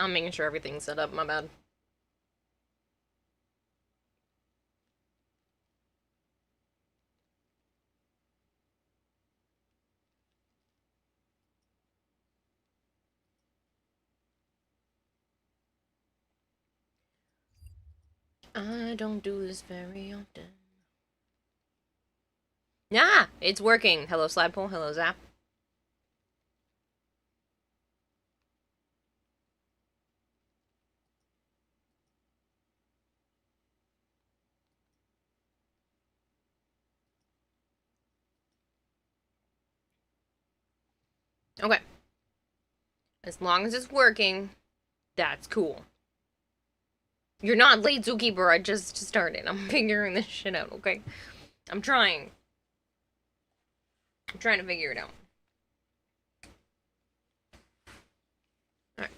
I'm making sure everything's set up, my bad. I don't do this very often. Ah! It's working! Hello, Sladpole. Hello, Zap. Okay. As long as it's working, that's cool. You're not late, Zookeeper. I just started. I'm figuring this shit out, okay? I'm trying. I'm trying to figure it out. Alright.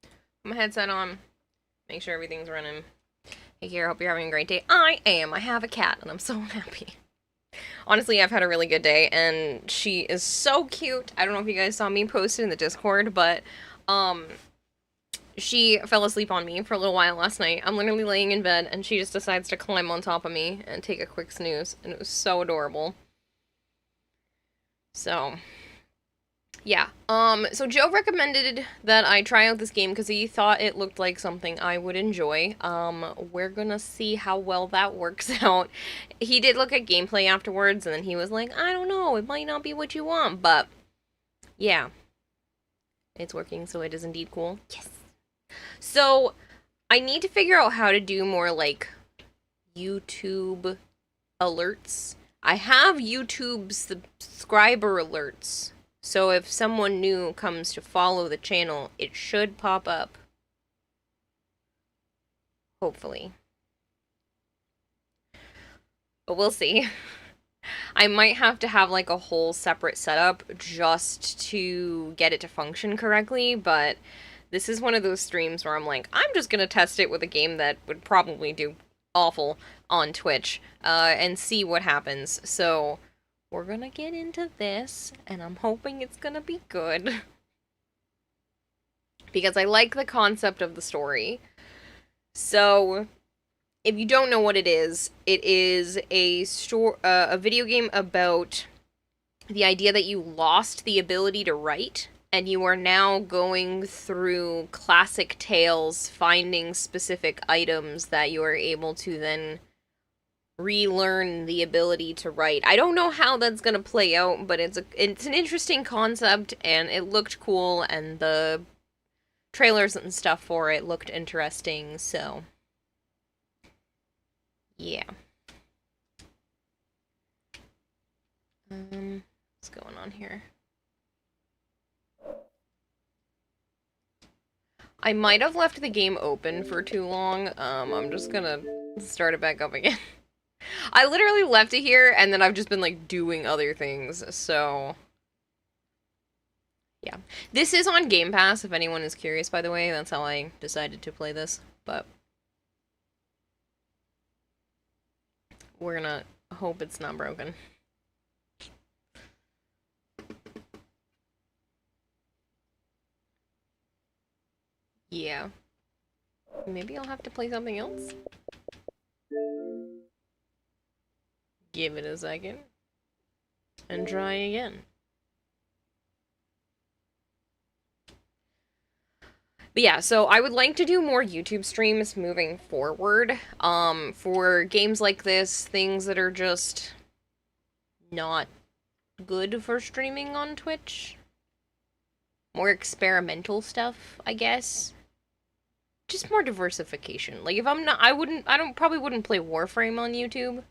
Put my headset on. Make sure everything's running. Hey, Kira, hope you're having a great day. I am. I have a cat, and I'm so happy. Honestly, I've had a really good day, and she is so cute. I don't know if you guys saw me post it in the Discord, but, she fell asleep on me for a little while last night. I'm literally laying in bed, and she just decides to climb on top of me and take a quick snooze, and it was so adorable. So, yeah. So Joe recommended that I try out this game because he thought it looked like something I would enjoy. We're gonna see how well that works out. He did look at gameplay afterwards, and then he was like, I don't know, it might not be what you want, but yeah. It's working, so it is indeed cool. Yes! So, I need to figure out how to do more, like, YouTube alerts. I have YouTube subscriber alerts, so if someone new comes to follow the channel, it should pop up. Hopefully. But we'll see. I might have to have like a whole separate setup just to get it to function correctly, but this is one of those streams where I'm like, I'm just gonna test it with a game that would probably do awful on Twitch, and see what happens. So, we're gonna get into this, and I'm hoping it's gonna be good. Because I like the concept of the story. So, if you don't know what it is a video game about the idea that you lost the ability to write, and you are now going through classic tales, finding specific items that you are able to then relearn the ability to write. I don't know how that's gonna play out, but it's an interesting concept, and it looked cool, and the trailers and stuff for it looked interesting, so yeah. What's going on here? I might have left the game open for too long. I'm just gonna start it back up again. I literally left it here, and then I've just been, like, doing other things, so yeah. This is on Game Pass, if anyone is curious, by the way. That's how I decided to play this, but we're gonna hope it's not broken. Yeah. Maybe I'll have to play something else? Give it a second. And try again. But yeah, so I would like to do more YouTube streams moving forward. For games like this, things that are just not good for streaming on Twitch. More experimental stuff, I guess. Just more diversification. Like, if I'm not, probably wouldn't play Warframe on YouTube.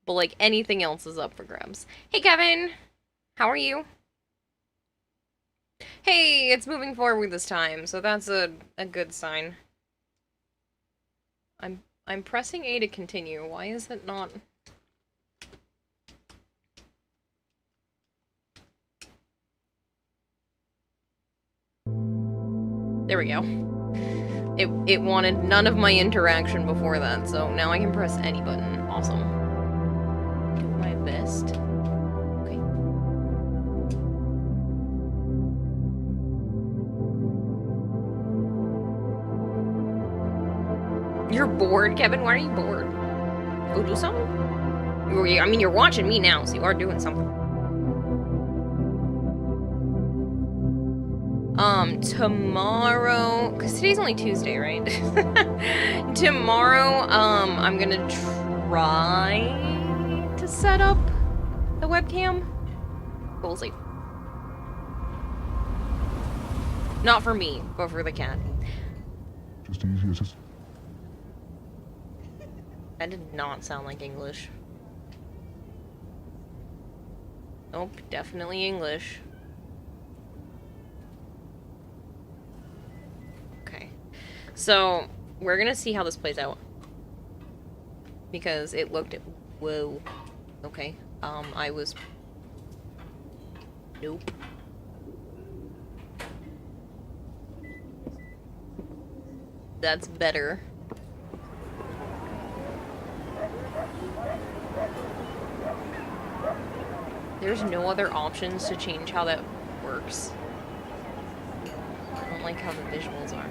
But, like, anything else is up for grabs. Hey, Kevin! How are you? Hey, it's moving forward this time, so that's a good sign. I'm pressing A to continue. Why is it not? There we go. It wanted none of my interaction before that, so now I can press any button. Awesome. Do my best. Okay. You're bored, Kevin? Why are you bored? Go do something? I mean, you're watching me now, so you are doing something. Tomorrow, because today's only Tuesday, right? Tomorrow, I'm gonna try to set up the webcam. We'll see. Not for me, but for the cat. Just easy as That did not sound like English. Nope, definitely English. Okay. So, we're gonna see how this plays out. Because it looked... Whoa. Okay. I was... Nope. That's better. There's no other options to change how that works. I don't like how the visuals are.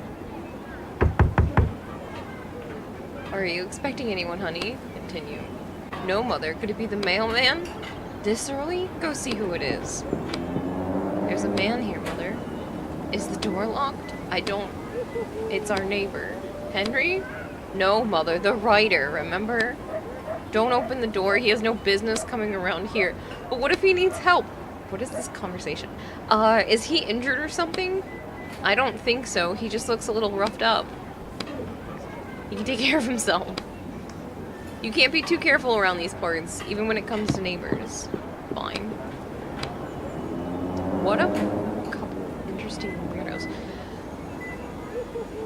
Are you expecting anyone, honey? Continue. No, mother. Could it be the mailman? This early? Go see who it is. There's a man here, mother. Is the door locked? I don't... It's our neighbor. Henry? No, mother. The writer, remember? Don't open the door. He has no business coming around here. But what if he needs help? What is this conversation? Is he injured or something? I don't think so. He just looks a little roughed up. He can take care of himself. You can't be too careful around these parts, even when it comes to neighbors. Fine. What a couple interesting weirdos.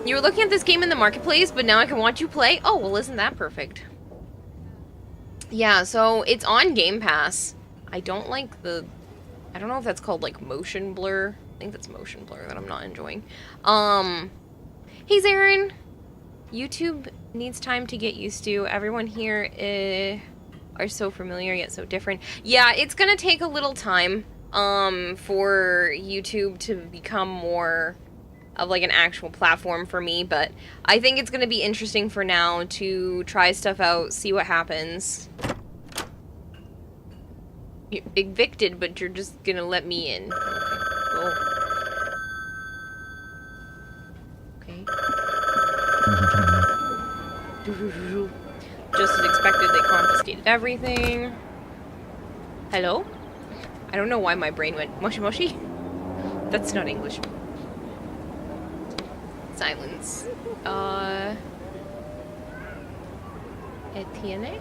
You were looking at this game in the marketplace, but now I can watch you play? Oh, well, isn't that perfect? Yeah, so it's on Game Pass. I don't like the... I don't know if that's called, like, motion blur. I think that's motion blur that I'm not enjoying. Hey, Zarin! YouTube needs time to get used to. Everyone here are so familiar yet so different. Yeah, it's gonna take a little time for YouTube to become more of like an actual platform for me, but I think it's gonna be interesting for now to try stuff out, see what happens. You're evicted, but you're just gonna let me in. Okay. Just as expected, they confiscated everything. Hello? I don't know why my brain went mushy mushy. That's not English. Silence. Etienne?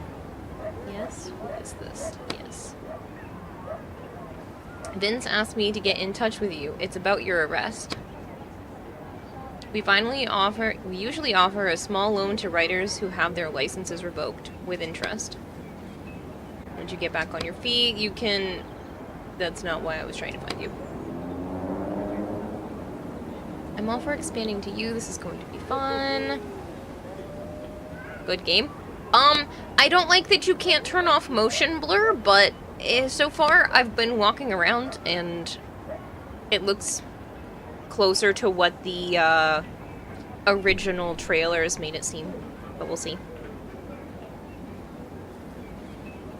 Yes? Who is this? Yes. Vince asked me to get in touch with you. It's about your arrest. We usually offer a small loan to writers who have their licenses revoked with interest. Once you get back on your feet, you can... That's not why I was trying to find you. I'm all for expanding to you. This is going to be fun. Good game. I don't like that you can't turn off motion blur, but so far I've been walking around and it looks closer to what the original trailers made it seem, but we'll see.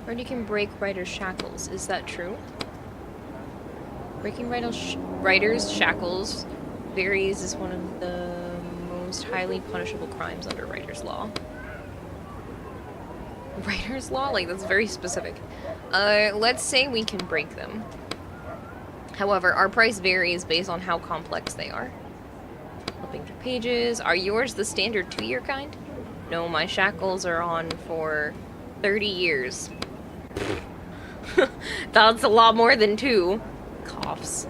Heard you can break writer's shackles. Is that true? Breaking writer's shackles varies is one of the most highly punishable crimes under writer's law. Writer's law? Like, that's very specific. Let's say we can break them. However, our price varies based on how complex they are. Flipping through pages. Are yours the standard 2-year kind? No, my shackles are on for 30 years. That's a lot more than 2. Coughs.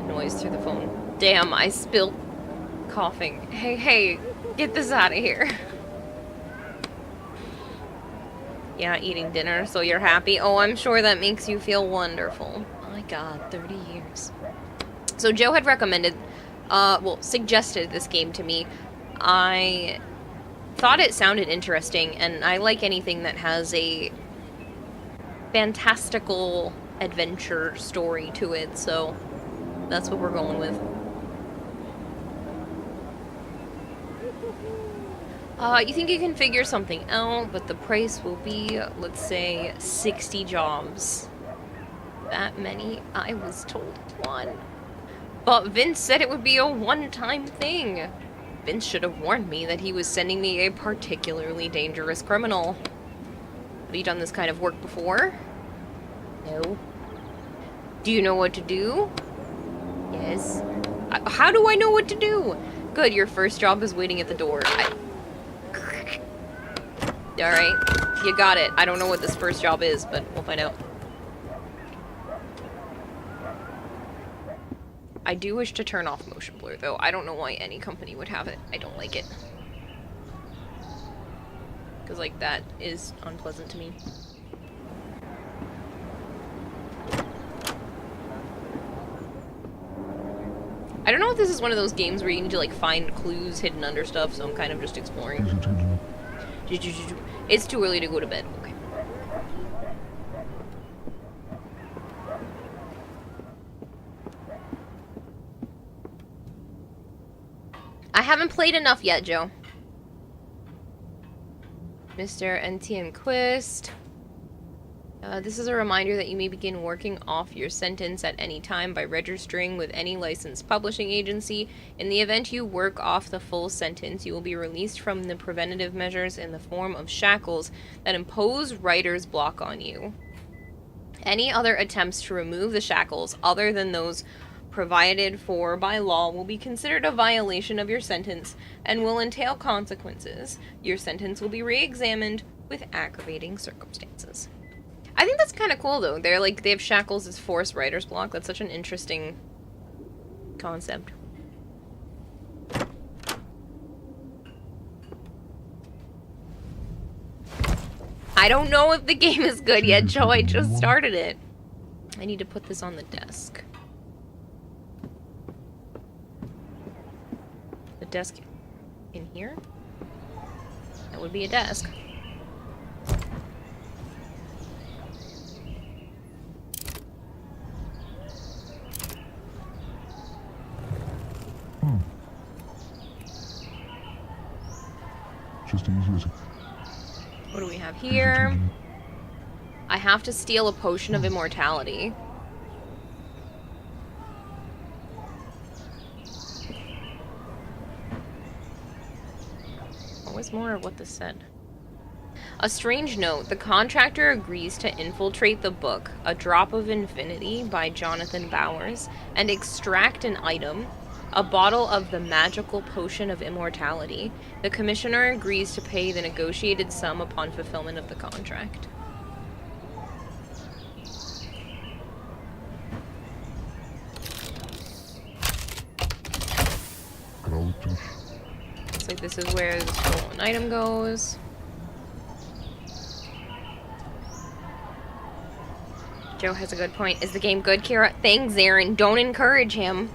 Noise through the phone. Damn, I spilled coughing. Hey, get this out of here. Yeah, eating dinner, so you're happy. Oh, I'm sure that makes you feel wonderful. My god, 30 years. So Joe had recommended, suggested this game to me. I thought it sounded interesting, and I like anything that has a fantastical adventure story to it, so that's what we're going with. You think you can figure something out, but the price will be, let's say, 60 jobs. That many? I was told one. But Vince said it would be a one-time thing. Vince should have warned me that he was sending me a particularly dangerous criminal. Have you done this kind of work before? No. Do you know what to do? Yes. How do I know what to do? Good, your first job is waiting at the door. Alright, you got it. I don't know what this first job is, but we'll find out. I do wish to turn off motion blur, though. I don't know why any company would have it. I don't like it. Because, like, that is unpleasant to me. I don't know if this is one of those games where you need to, like, find clues hidden under stuff, so I'm kind of just exploring. It's too early to go to bed. Okay. I haven't played enough yet, Joe. Mr. NTN Quist. This is a reminder that you may begin working off your sentence at any time by registering with any licensed publishing agency. In the event you work off the full sentence, you will be released from the preventative measures in the form of shackles that impose writer's block on you. Any other attempts to remove the shackles other than those provided for by law will be considered a violation of your sentence and will entail consequences. Your sentence will be re-examined with aggravating circumstances. I think that's kind of cool, though. They're like, they have shackles as forced writer's block. That's such an interesting concept. I don't know if the game is good yet, Joe. I just started it. I need to put this on the desk. The desk in here? That would be a desk. Just easy as What do we have here? I have to steal a potion of immortality. What was more of what this said? A strange note. The contractor agrees to infiltrate the book, A Drop of Infinity by Jonathan Bowers, and extract an item, a bottle of the magical potion of immortality. The commissioner agrees to pay the negotiated sum upon fulfillment of the contract. Looks like this is where the stolen item goes. Joe has a good point. Is the game good, Kira? Thanks, Aaron. Don't encourage him.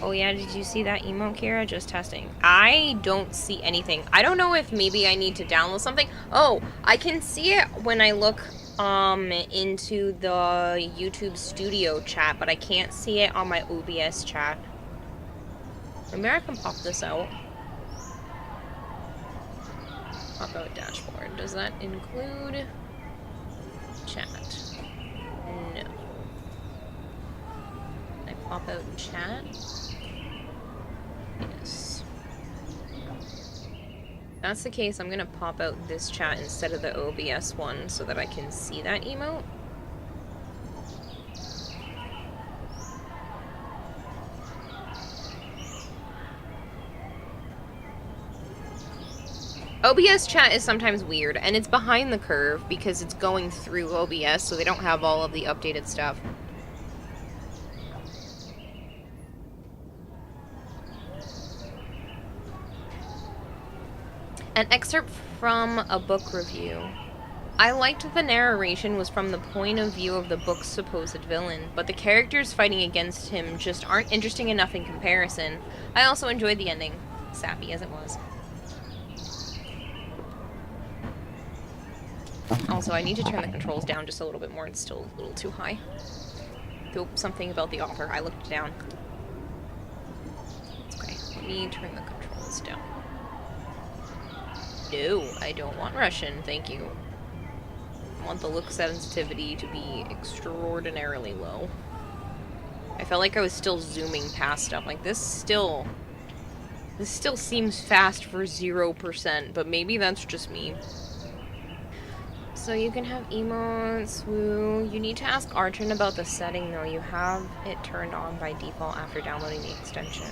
Oh yeah, did you see that emote, Kira? Just testing. I don't see anything. I don't know if maybe I need to download something. Oh, I can see it when I look into the YouTube studio chat, but I can't see it on my OBS chat. Maybe I can pop this out. Pop out dashboard. Does that include chat? No. Can I pop out chat? Yes. If that's the case, I'm gonna pop out this chat instead of the OBS one so that I can see that emote. OBS chat is sometimes weird, and it's behind the curve because it's going through OBS, so they don't have all of the updated stuff. An excerpt from a book review. I liked the narration was from the point of view of the book's supposed villain, but the characters fighting against him just aren't interesting enough in comparison. I also enjoyed the ending, sappy as it was. Also, I need to turn the controls down just a little bit more. It's still a little too high. Oh, something about the author. I looked down. It's okay. Let me turn the controls down. No, I don't want Russian, thank you. I want the look sensitivity to be extraordinarily low. I felt like I was still zooming past stuff. Like, this still seems fast for 0%, but maybe that's just me. So you can have emotes, woo. You need to ask Archon about the setting, though. You have it turned on by default after downloading the extension.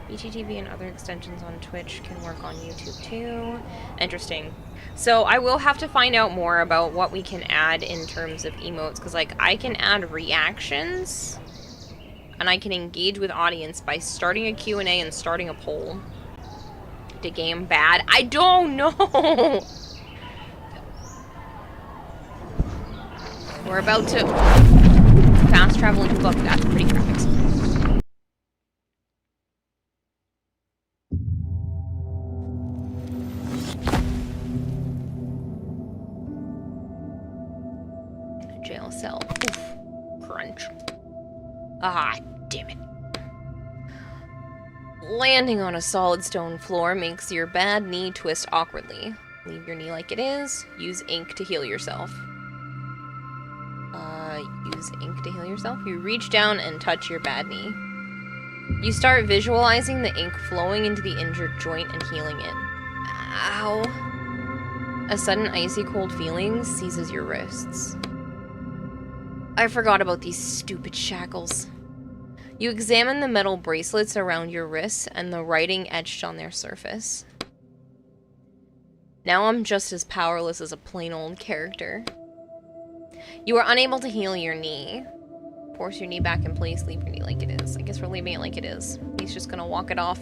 BTTV and other extensions on Twitch can work on YouTube, too. Interesting. So I will have to find out more about what we can add in terms of emotes, because, like, I can add reactions, and I can engage with audience by starting a Q&A and starting a poll. The game bad? I don't know! We're about to fast travel into a book. That's pretty graphics. Jail cell. Oof. Crunch. Ah, damn it. Landing on a solid stone floor makes your bad knee twist awkwardly. Leave your knee like it is. Use ink to heal yourself. Use ink to heal yourself. You reach down and touch your bad knee. You start visualizing the ink flowing into the injured joint and healing it. Ow. A sudden icy cold feeling seizes your wrists. I forgot about these stupid shackles. You examine the metal bracelets around your wrists and the writing etched on their surface. Now I'm just as powerless as a plain old character. You are unable to heal your knee. Force your knee back in place, leave your knee like it is. I guess we're leaving it like it is. He's just gonna walk it off.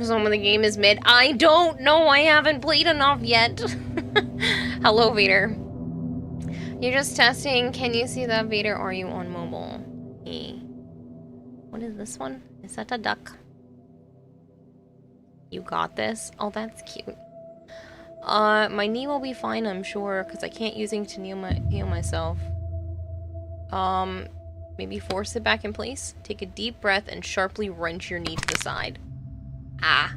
Some of the game is mid. I don't know, I haven't played enough yet. Hello, Vader. You're just testing. Can you see that, Vader? Are you on mobile? Hey. What is this one? Is that a duck? You got this? Oh, that's cute. My knee will be fine, I'm sure, because I can't use ink to heal myself. Maybe force it back in place. Take a deep breath and sharply wrench your knee to the side. Ah.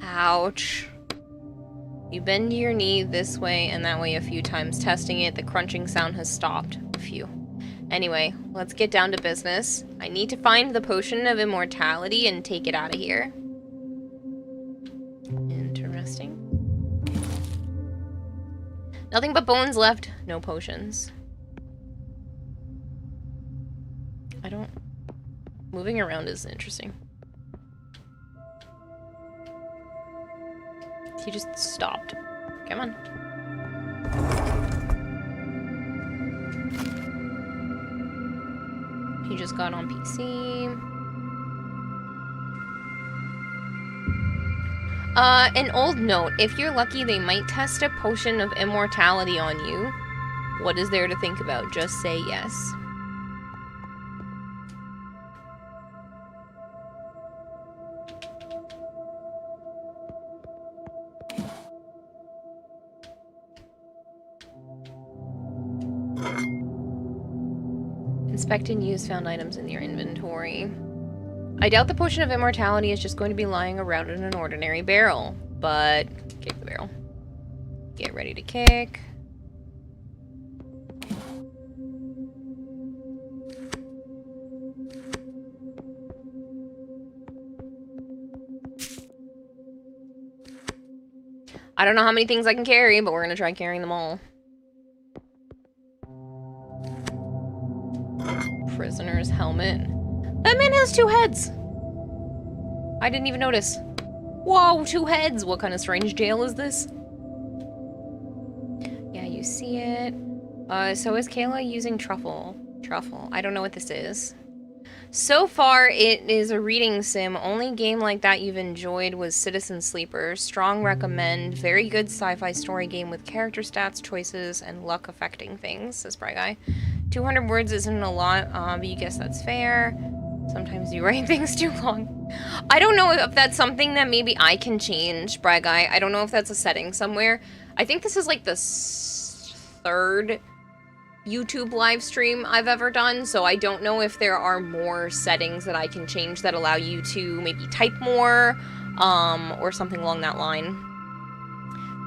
Ouch. You bend your knee this way and that way a few times. Testing it, the crunching sound has stopped. Phew. Anyway, let's get down to business. I need to find the potion of immortality and take it out of here. Interesting. Nothing but bones left. No potions. Moving around is interesting. He just stopped. Come on. He just got on PC. An old note. If you're lucky, they might test a potion of immortality on you. What is there to think about? Just say yes. Inspect and use found items in your inventory. I doubt the potion of immortality is just going to be lying around in an ordinary barrel, but kick the barrel. Get ready to kick. I don't know how many things I can carry, but we're gonna try carrying them all. Prisoner's helmet. That man has 2 heads! I didn't even notice. Whoa, 2 heads! What kind of strange jail is this? Yeah, you see it. So is Kayla using truffle? Truffle. I don't know what this is. So far, it is a reading sim. Only game like that you've enjoyed was Citizen Sleeper. Strong recommend. Very good sci-fi story game with character stats, choices, and luck affecting things, says Bry Guy. 200 words isn't a lot, but you guess that's fair. Sometimes you write things too long. I don't know if that's something that maybe I can change, Bry Guy. I don't know if that's a setting somewhere. I think this is like the 3rd YouTube live stream I've ever done, so I don't know if there are more settings that I can change that allow you to maybe type more, or something along that line.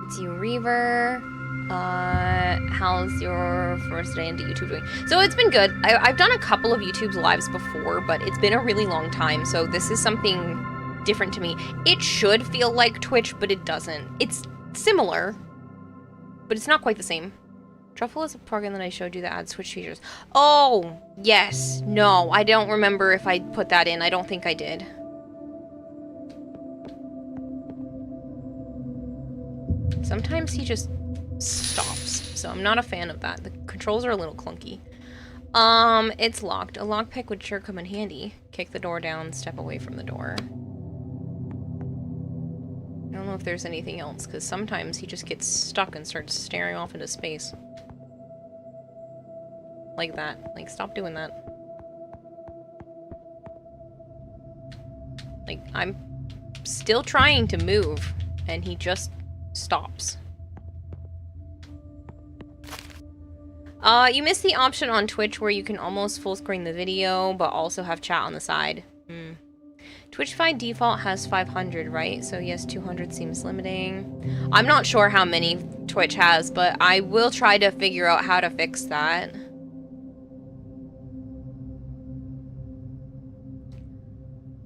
It's you, Reaver. How's your first day into YouTube doing? So it's been good. I've done a couple of YouTube's lives before, but it's been a really long time, so this is something different to me. It should feel like Twitch, but it doesn't. It's similar, but it's not quite the same. Truffle is a program that I showed you that adds Twitch features. Oh, yes. No, I don't remember if I put that in. I don't think I did. Sometimes he just stops, so I'm not a fan of that. The controls are a little clunky. It's locked. A lockpick would sure come in handy. Kick the door down, step away from the door. I don't know if there's anything else, because sometimes he just gets stuck and starts staring off into space. Like that. Like, stop doing that. Like, I'm still trying to move, and he just stops. You missed the option on Twitch where you can almost full screen the video, but also have chat on the side. Twitch by default has 500, right? So yes, 200 seems limiting. I'm not sure how many Twitch has, but I will try to figure out how to fix that.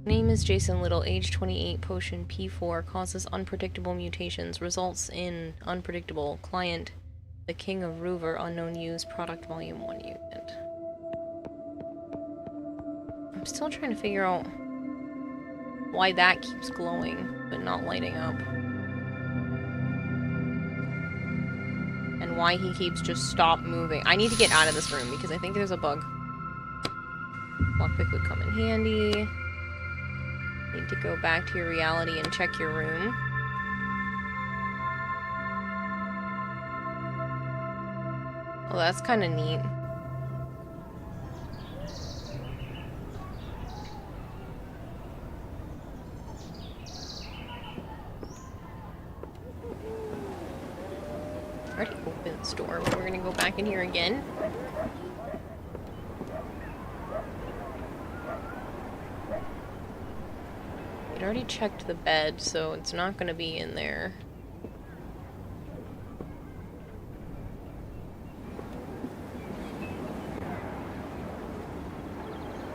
Name is Jason Little, age 28, potion P4, causes unpredictable mutations, results in unpredictable. Client, the King of Ruver, unknown use, product volume 1 unit. I'm still trying to figure out why that keeps glowing, but not lighting up. And why he keeps just stop moving. I need to get out of this room because I think there's a bug. Lockpick would come in handy. Need to go back to your reality and check your room. Oh, that's kind of neat. I already opened the door, but we're gonna go back in here again. I'd already checked the bed, so it's not gonna be in there.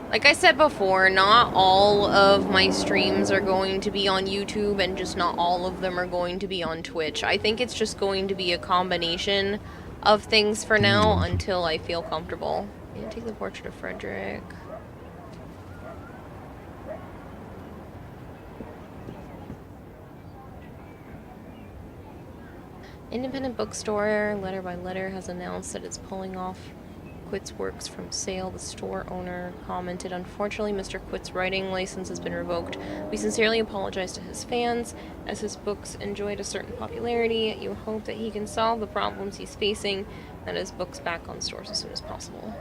Like I said before, not all of my streams are going to be on YouTube, and just not all of them are going to be on Twitch. I think it's just going to be a combination of things for now until I feel comfortable. I'm gonna take the portrait of Frederick. Independent bookstore, letter by letter, has announced that it's pulling off Quit's works from sale. The store owner commented, "Unfortunately, Mr. Quit's writing license has been revoked. We sincerely apologize to his fans. As his books enjoyed a certain popularity, you hope that he can solve the problems he's facing and his books back on stores as soon as possible."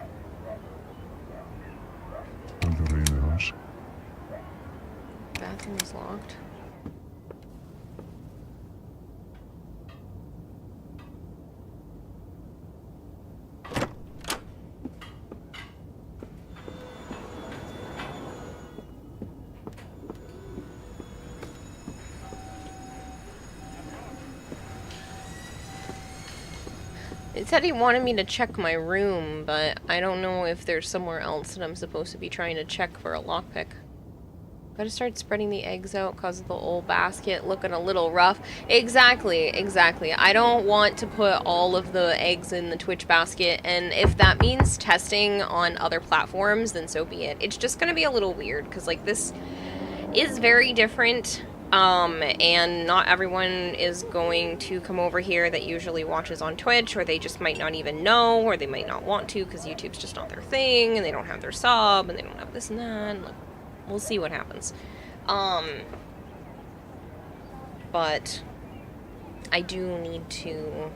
Bathroom is locked. It said he wanted me to check my room, but I don't know if there's somewhere else that I'm supposed to be trying to check for a lockpick. Gotta start spreading the eggs out because of the old basket looking a little rough. Exactly, exactly. I don't want to put all of the eggs in the Twitch basket, and if that means testing on other platforms, then so be it. It's just gonna be a little weird, because, like, this is very different, and not everyone is going to come over here that usually watches on Twitch, or they just might not even know, or they might not want to, because YouTube's just not their thing, and they don't have their sub, and they don't have this and that, and, like, we'll see what happens. But I do need to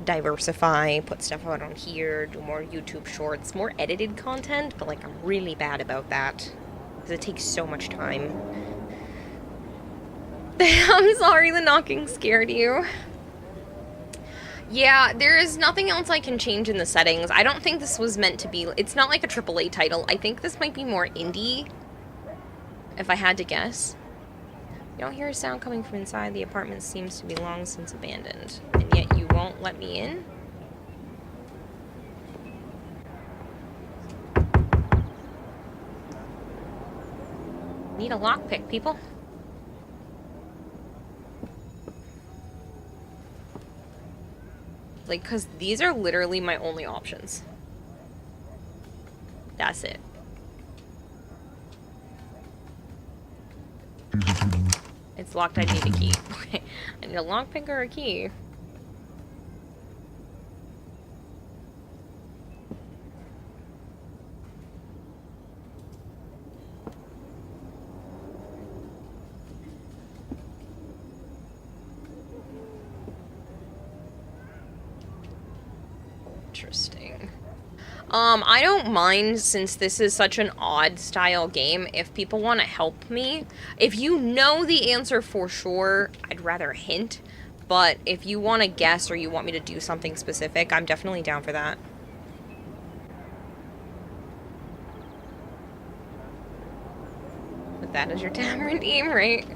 diversify, put stuff out on here, do more YouTube shorts, more edited content, but, like, I'm really bad about that, because it takes so much time. I'm sorry the knocking scared you. Yeah, there is nothing else I can change in the settings. I don't think this was meant to be... It's not like a AAA title. I think this might be more indie, if I had to guess. You don't hear a sound coming from inside. The apartment seems to be long since abandoned. And yet you won't let me in? Need a lockpick, people. Like, because these are literally my only options. That's it. It's locked, I need a key. Okay. I need a lockpick or a key. Interesting. I don't mind, since this is such an odd style game, if people want to help me. If you know the answer for sure, I'd rather hint. But if you want to guess or you want me to do something specific, I'm definitely down for that. But that is your tavern name, right?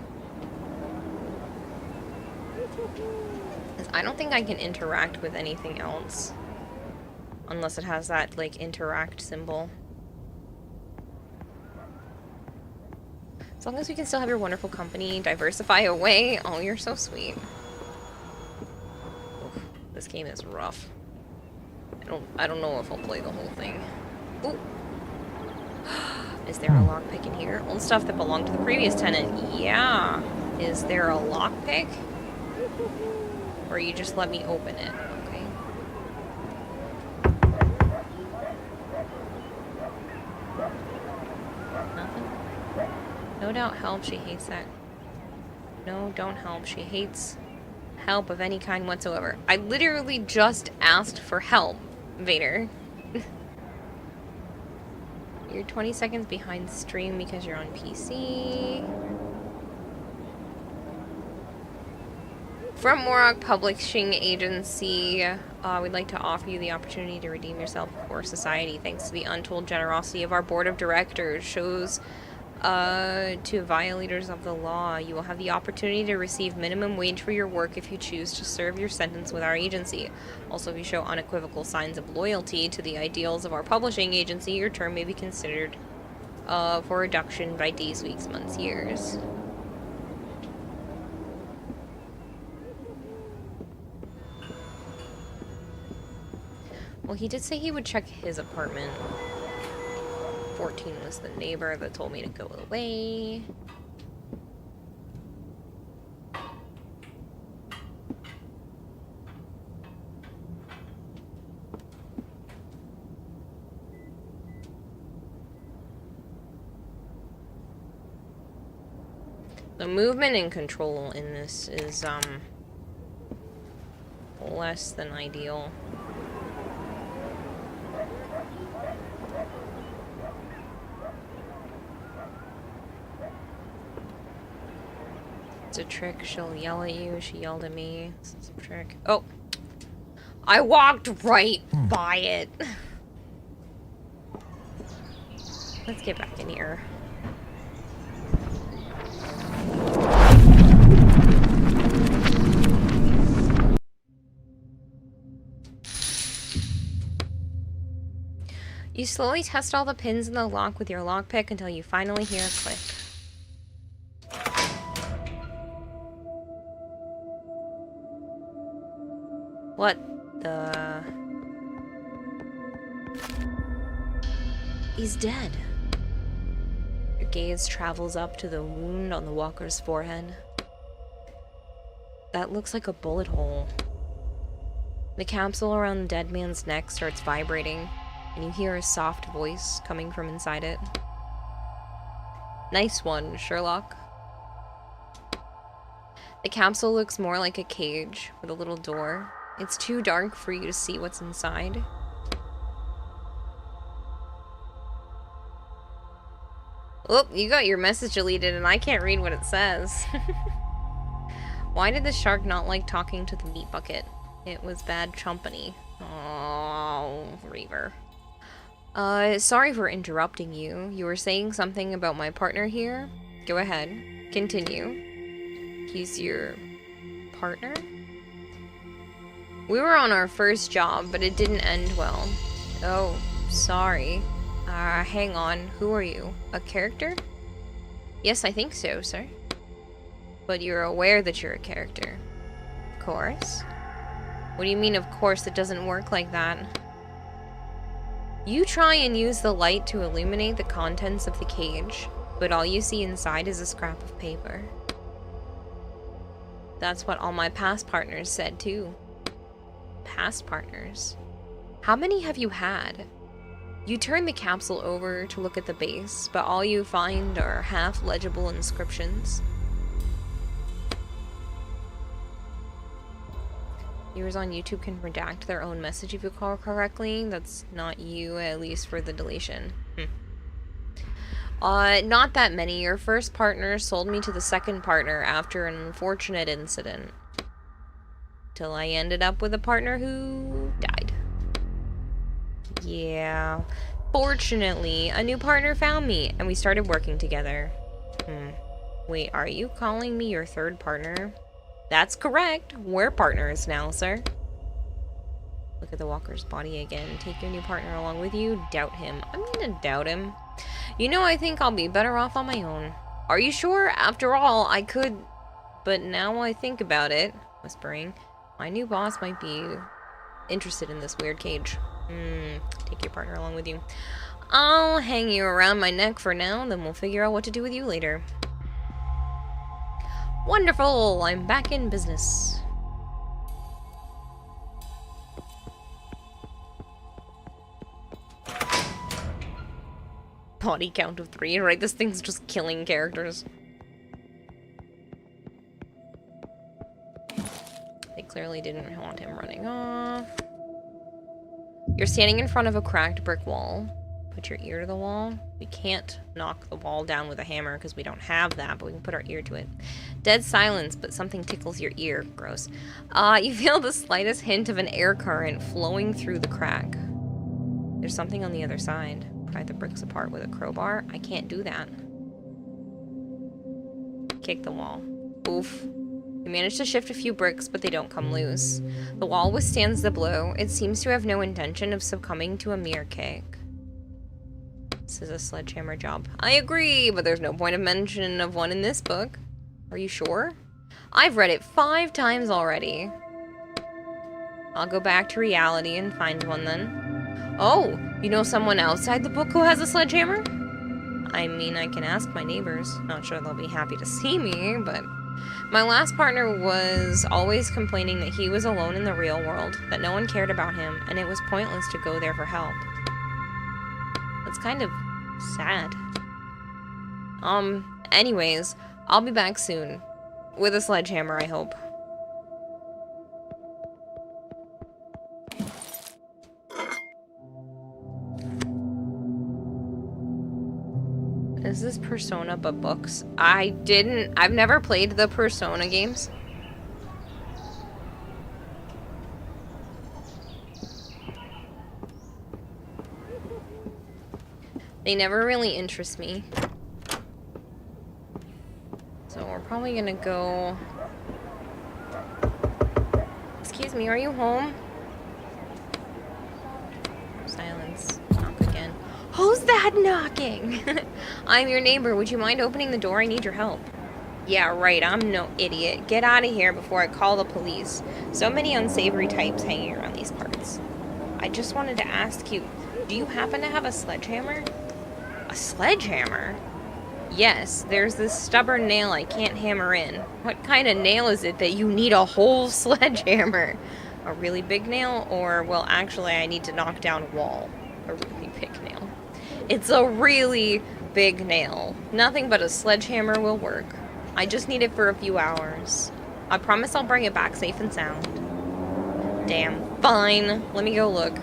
I don't think I can interact with anything else. Unless it has that, like, interact symbol. As long as we can still have your wonderful company, diversify away. Oh, you're so sweet. Oof, this game is rough. I don't know if I'll play the whole thing. Ooh. Is there a lockpick in here? Old stuff that belonged to the previous tenant. Yeah. Is there a lockpick? Or you just let me open it? Okay. Nothing? No doubt help. She hates that. No, don't help. She hates help of any kind whatsoever. I literally just asked for help, Vader. You're 20 seconds behind stream because you're on PC. From Morag Publishing Agency, we'd like to offer you the opportunity to redeem yourself before society. Thanks to the untold generosity of our board of directors, shows to violators of the law. You will have the opportunity to receive minimum wage for your work if you choose to serve your sentence with our agency. Also, if you show unequivocal signs of loyalty to the ideals of our publishing agency, your term may be considered for reduction by days, weeks, months, years. Well, he did say he would check his apartment. 14 was the neighbor that told me to go away. The movement and control in this is, less than ideal. It's a trick. She'll yell at you. She yelled at me. This is a trick. Oh! I walked right by it. Let's get back in here. You slowly test all the pins in the lock with your lockpick until you finally hear a click. What the... He's dead. Your gaze travels up to the wound on the walker's forehead. That looks like a bullet hole. The capsule around the dead man's neck starts vibrating, and you hear a soft voice coming from inside it. Nice one, Sherlock. The capsule looks more like a cage with a little door. It's too dark for you to see what's inside. Oh, you got your message deleted and I can't read what it says. Why did the shark not like talking to the meat bucket? It was bad company. Oh, Reaver. Sorry for interrupting you. You were saying something about my partner here? Go ahead. Continue. He's your partner? We were on our first job, but it didn't end well. Oh, sorry. Hang on. Who are you? A character? Yes, I think so, sir. But you're aware that you're a character. Of course. What do you mean, of course? It doesn't work like that. You try and use the light to illuminate the contents of the cage, but all you see inside is a scrap of paper. That's what all my past partners said, too. Past partners? How many have you had? You turn the capsule over to look at the base, but all you find are half-legible inscriptions. Viewers on YouTube can redact their own message if you recall correctly. That's not you, at least for the deletion. Not that many. Your first partner sold me to the second partner after an unfortunate incident. Till I ended up with a partner who died. Yeah. Fortunately, a new partner found me, and we started working together. Wait, are you calling me your third partner? That's correct. We're partners now, sir. Look at the walker's body again. Take your new partner along with you? Doubt him. I'm gonna doubt him. You know, I think I'll be better off on my own. Are you sure? After all, I could... But now I think about it, whispering, my new boss might be interested in this weird cage. Take your partner along with you. I'll hang you around my neck for now, then we'll figure out what to do with you later. Wonderful! I'm back in business. Body count of 3, right? This thing's just killing characters. They clearly didn't want him running off. You're standing in front of a cracked brick wall. Put your ear to the wall. We can't knock the wall down with a hammer because we don't have that, but we can put our ear to it. Dead silence, but something tickles your ear. Gross. You feel the slightest hint of an air current flowing through the crack. There's something on the other side. Pry the bricks apart with a crowbar. I can't do that. Kick the wall. Oof. We managed to shift a few bricks, but they don't come loose. The wall withstands the blow. It seems to have no intention of succumbing to a mere kick. This is a sledgehammer job. I agree, but there's no point of mention of one in this book. Are you sure? I've read it 5 times already. I'll go back to reality and find one then. Oh, you know someone outside the book who has a sledgehammer? I mean, I can ask my neighbors. Not sure they'll be happy to see me, but... My last partner was always complaining that he was alone in the real world, that no one cared about him, and it was pointless to go there for help. It's kind of sad. Anyways, I'll be back soon. With a sledgehammer, I hope. Is this Persona but books? I've never played the Persona games. They never really interest me. So we're probably gonna go... Excuse me, are you home? Silence. Knock again. Who's that knocking? I'm your neighbor. Would you mind opening the door? I need your help. Yeah, right. I'm no idiot. Get out of here before I call the police. So many unsavory types hanging around these parts. I just wanted to ask you, do you happen to have a sledgehammer? A sledgehammer? Yes, there's this stubborn nail I can't hammer in. What kind of nail is it that you need a whole sledgehammer? A really big nail? Or, well, actually, I need to knock down a wall. A really big nail. It's a really big nail. Nothing but a sledgehammer will work. I just need it for a few hours. I promise I'll bring it back safe and sound. Damn. Fine. Let me go look.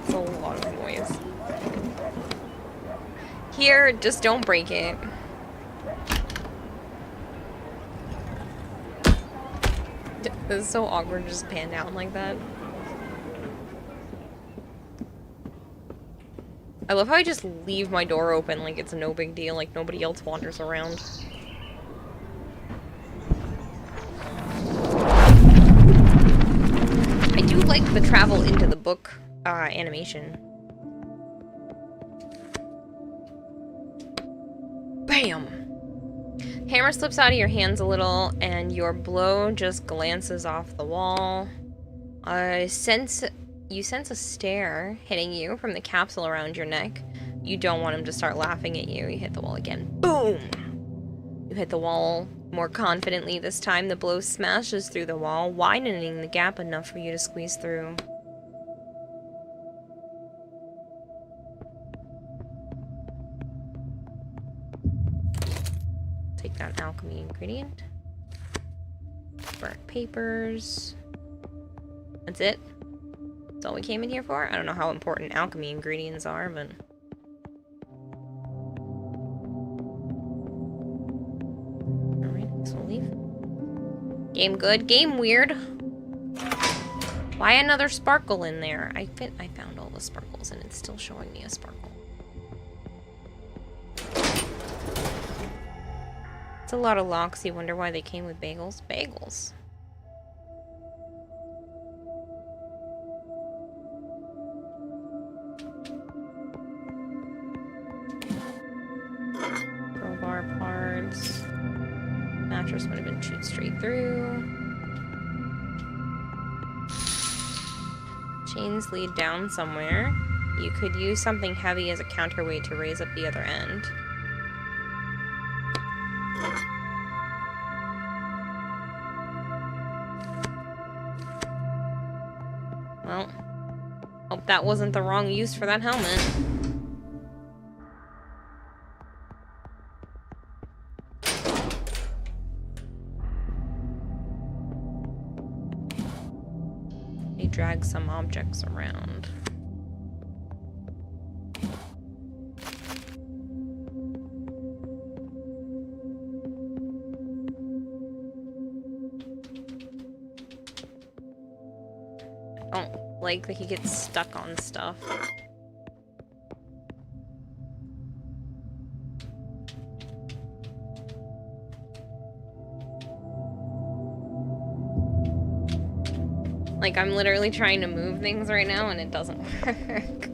It's a lot of noise. Here, just don't break it. This is so awkward to just pan down like that. I love how I just leave my door open like it's no big deal, like nobody else wanders around. I do like the travel into the book animation. Bam! Hammer slips out of your hands a little, and your blow just glances off the wall. You sense a stare hitting you from the capsule around your neck. You don't want him to start laughing at you. You hit the wall again. Boom! You hit the wall more confidently this time. The blow smashes through the wall, widening the gap enough for you to squeeze through. Take that alchemy ingredient. Burnt papers. That's it? That's all we came in here for? I don't know how important alchemy ingredients are, but... Alright, I guess we'll leave. Game good. Game weird. Why another sparkle in there? I found all the sparkles and it's still showing me a sparkle. It's a lot of locks. You wonder why they came with bagels? Bagels. Crowbar parts. Mattress would have been chewed straight through. Chains lead down somewhere. You could use something heavy as a counterweight to raise up the other end. Well, hope that wasn't the wrong use for that helmet. They drag some objects around. I don't like that he gets stuck on stuff. Like, I'm literally trying to move things right now and it doesn't work.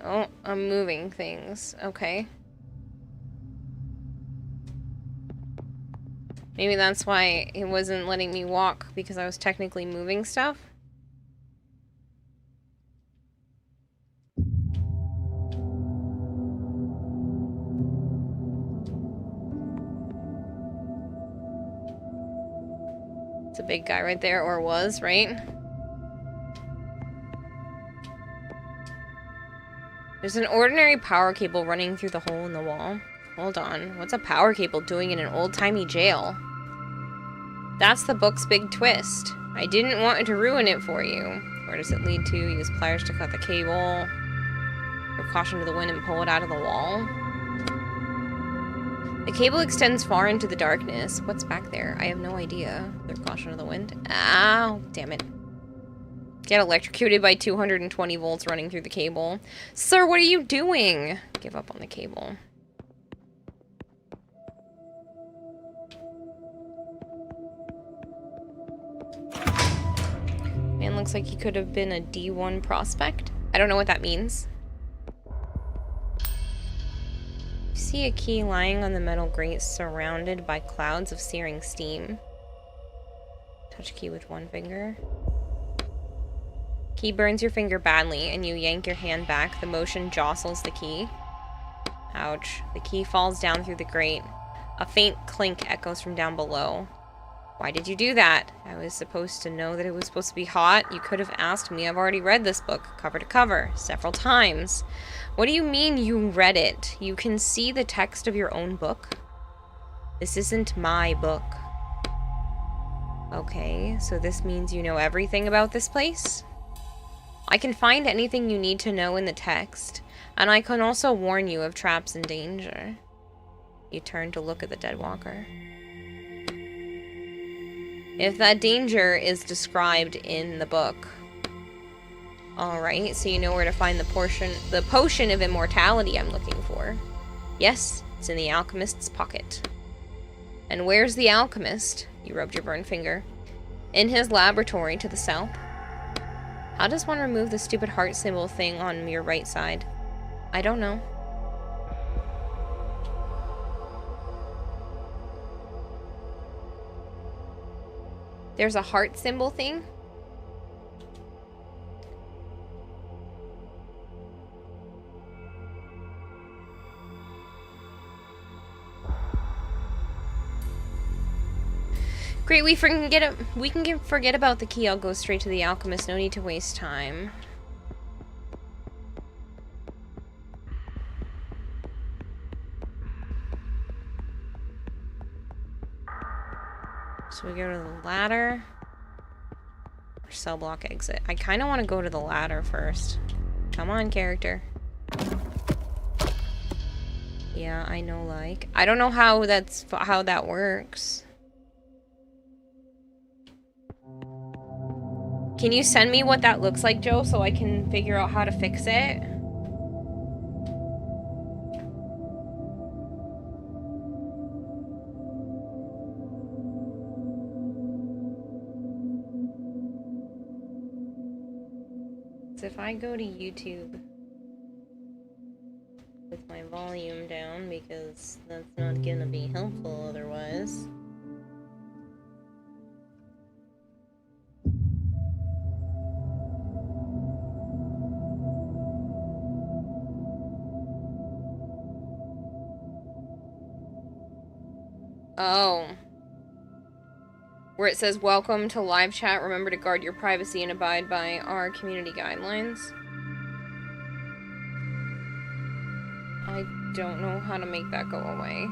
Oh, I'm moving things. Okay. Maybe that's why it wasn't letting me walk, because I was technically moving stuff. It's a big guy right there, or was, right? There's an ordinary power cable running through the hole in the wall. Hold on, what's a power cable doing in an old-timey jail? That's the book's big twist. I didn't want to ruin it for you. Where does it lead to? Use pliers to cut the cable. Throw caution to the wind and pull it out of the wall. The cable extends far into the darkness. What's back there? I have no idea. Throw caution to the wind. Ow, damn it. Get electrocuted by 220 volts running through the cable. Sir, what are you doing? Give up on the cable. Man, looks like he could have been a D1 prospect. I don't know what that means. You see a key lying on the metal grate surrounded by clouds of searing steam. Touch key with one finger. Key burns your finger badly, and you yank your hand back. The motion jostles the key. Ouch. The key falls down through the grate. A faint clink echoes from down below. Why did you do that? I was supposed to know that it was supposed to be hot. You could have asked me. I've already read this book, cover to cover, several times. What do you mean you read it? You can see the text of your own book? This isn't my book. Okay, so this means you know everything about this place? I can find anything you need to know in the text, and I can also warn you of traps and danger. You turn to look at the dead walker. If that danger is described in the book. Alright, so you know where to find the potion of immortality I'm looking for. Yes, it's in the alchemist's pocket. And where's the alchemist? You rubbed your burned finger. In his laboratory to the south. How does one remove the stupid heart symbol thing on your right side? I don't know. There's a heart symbol thing? Great, we can forget about the key. I'll go straight to the alchemist. No need to waste time. So we go to the ladder. Or cell block exit. I kind of want to go to the ladder first. Come on, character. Yeah, I know, like. I don't know how that works. Can you send me what that looks like, Joe, so I can figure out how to fix it? So if I go to YouTube with my volume down, because that's not gonna be helpful otherwise. Oh. Where it says, welcome to live chat, remember to guard your privacy and abide by our community guidelines. I don't know how to make that go away.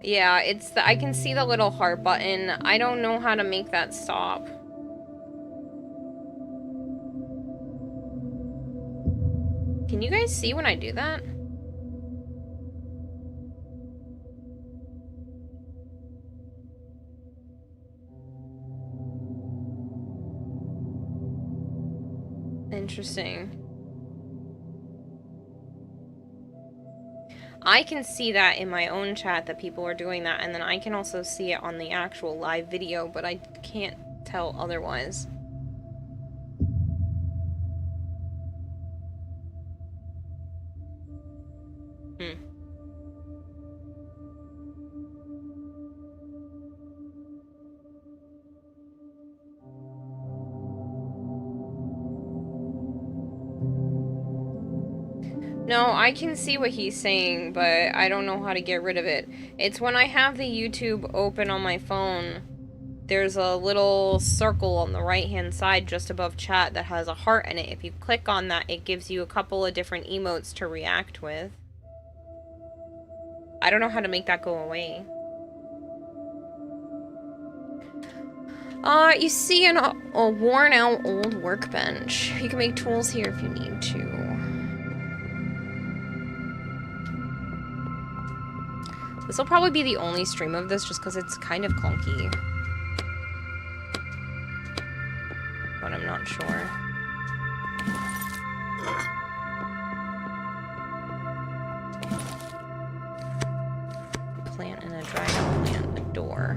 Yeah, it's I can see the little heart button. I don't know how to make that stop. Can you guys see when I do that? Interesting. I can see that in my own chat that people are doing that, and then I can also see it on the actual live video, but I can't tell otherwise. No, I can see what he's saying, but I don't know how to get rid of it. It's when I have the YouTube open on my phone, there's a little circle on the right-hand side just above chat that has a heart in it. If you click on that, it gives you a couple of different emotes to react with. I don't know how to make that go away. You see a worn-out old workbench. You can make tools here if you need to. This will probably be the only stream of this just because it's kind of clunky. But I'm not sure. A plant and a dried out plant, a door.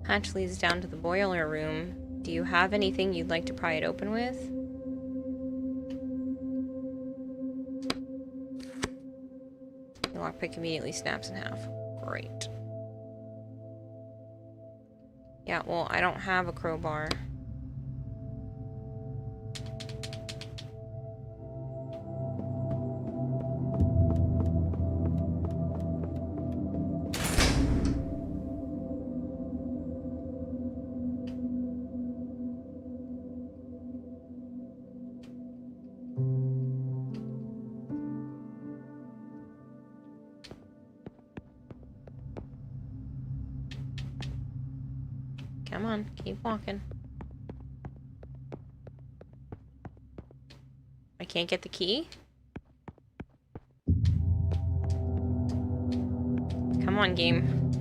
Hatch leads down to the boiler room. Do you have anything you'd like to pry it open with? The lockpick immediately snaps in half. Great. Yeah, well, I don't have a crowbar. Come on, keep walking. I can't get the key? Come on, game.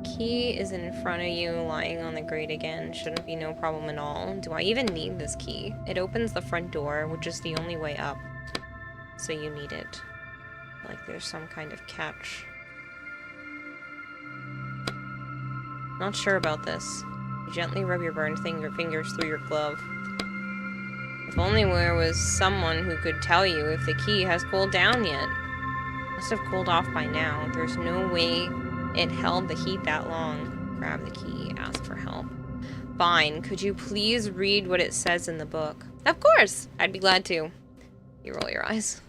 Key is in front of you, lying on the grate again. Shouldn't be no problem at all. Do I even need this key? It opens the front door, which is the only way up. So you need it. Like there's some kind of catch. Not sure about this. You gently rub your burned fingers through your glove. If only there was someone who could tell you if the key has cooled down yet. Must have cooled off by now. There's no way it held the heat that long. Grab the key, ask for help. Fine, could you please read what it says in the book? Of course! I'd be glad to. You roll your eyes.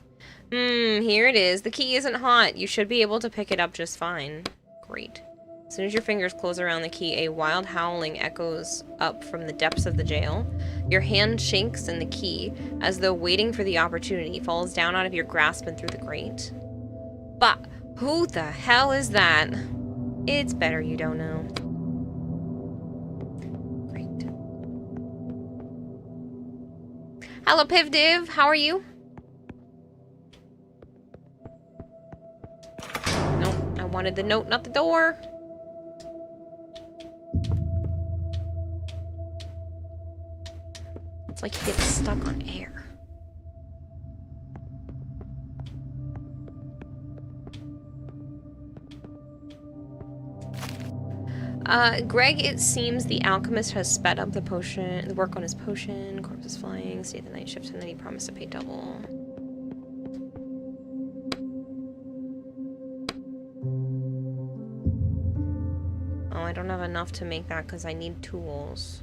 Here it is. The key isn't hot. You should be able to pick it up just fine. Great. As soon as your fingers close around the key, a wild howling echoes up from the depths of the jail. Your hand shakes and the key, as though waiting for the opportunity, falls down out of your grasp and through the grate. But who the hell is that? It's better you don't know. Great. Hello, Pivdiv. How are you? Nope, I wanted the note, not the door. It's like he gets stuck on air. Greg, it seems the alchemist has sped up the work on his potion. Corpse is flying, stay the night shift, and then he promised to pay double. Oh, I don't have enough to make that because I need tools.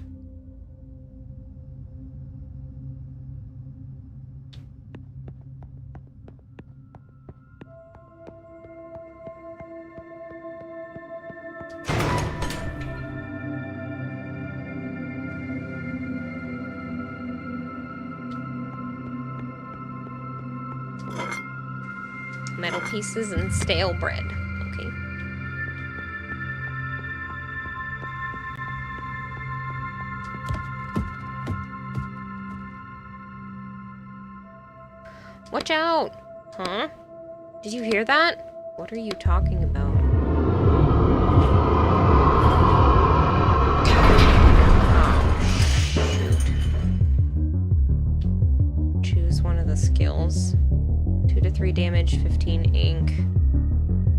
Metal pieces and stale bread. Okay. Watch out! Huh? Did you hear that? What are you talking about? Oh, shoot. Choose one of the skills. 2 to 3 damage, 15 ink,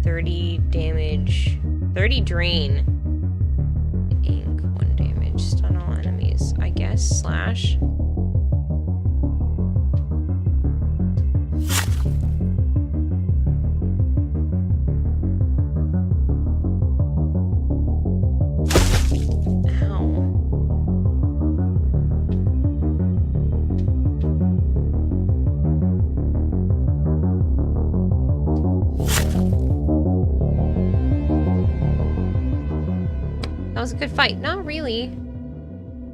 30 damage, 30 drain, ink, 1 damage, stun all enemies, I guess, slash. That was a good fight. Not really.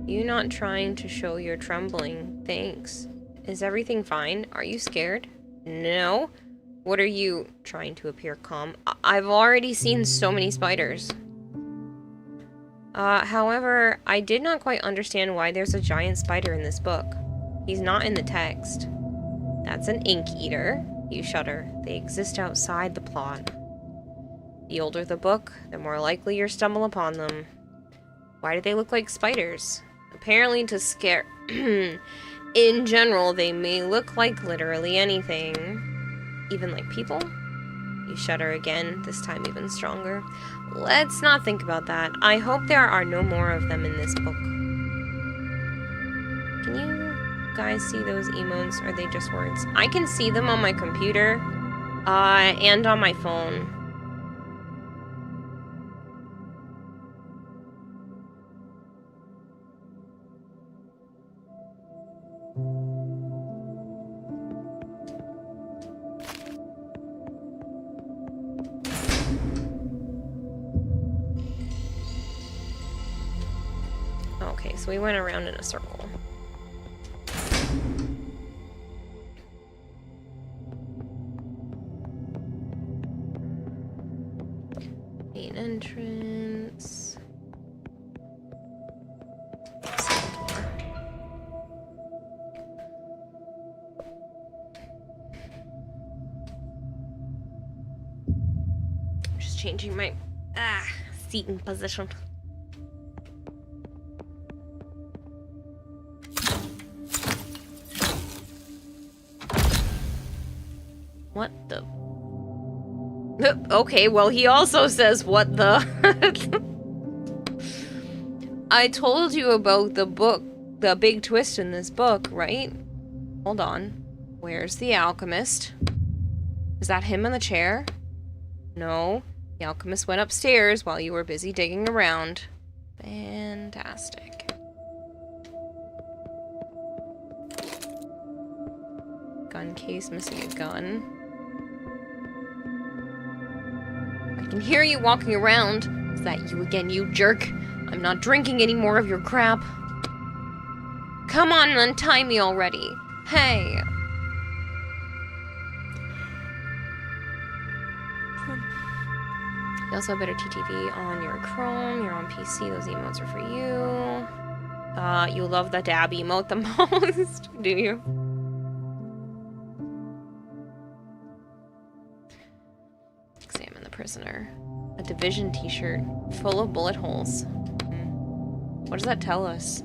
You not trying to show you're trembling. Thanks. Is everything fine? Are you scared? No. What are you trying to appear calm? I've already seen so many spiders. However, I did not quite understand why there's a giant spider in this book. He's not in the text. That's an ink eater. You shudder. They exist outside the plot. The older the book, the more likely you'll stumble upon them. Why do they look like spiders? Apparently to scare... In general, they may look like literally anything. Even like people? You shudder again, this time even stronger. Let's not think about that. I hope there are no more of them in this book. Can you guys see those emotes, or are they just words? I can see them on my computer, and on my phone. Okay, so we went around in a circle. Main entrance. changing my seating position. What the? Okay, well, he also says, what the? I told you about the book, the big twist in this book, right? Hold on. Where's the alchemist? Is that him in the chair? No. The alchemist went upstairs while you were busy digging around. Fantastic. Gun case, missing a gun. I can hear you walking around. Is that you again, you jerk? I'm not drinking any more of your crap. Come on and untie me already. Hey. You also have better TTV on your Chrome. You're on PC. Those emotes are for you. You love the dab emote the most, do you? Examine the prisoner. A Division t-shirt full of bullet holes. What does that tell us?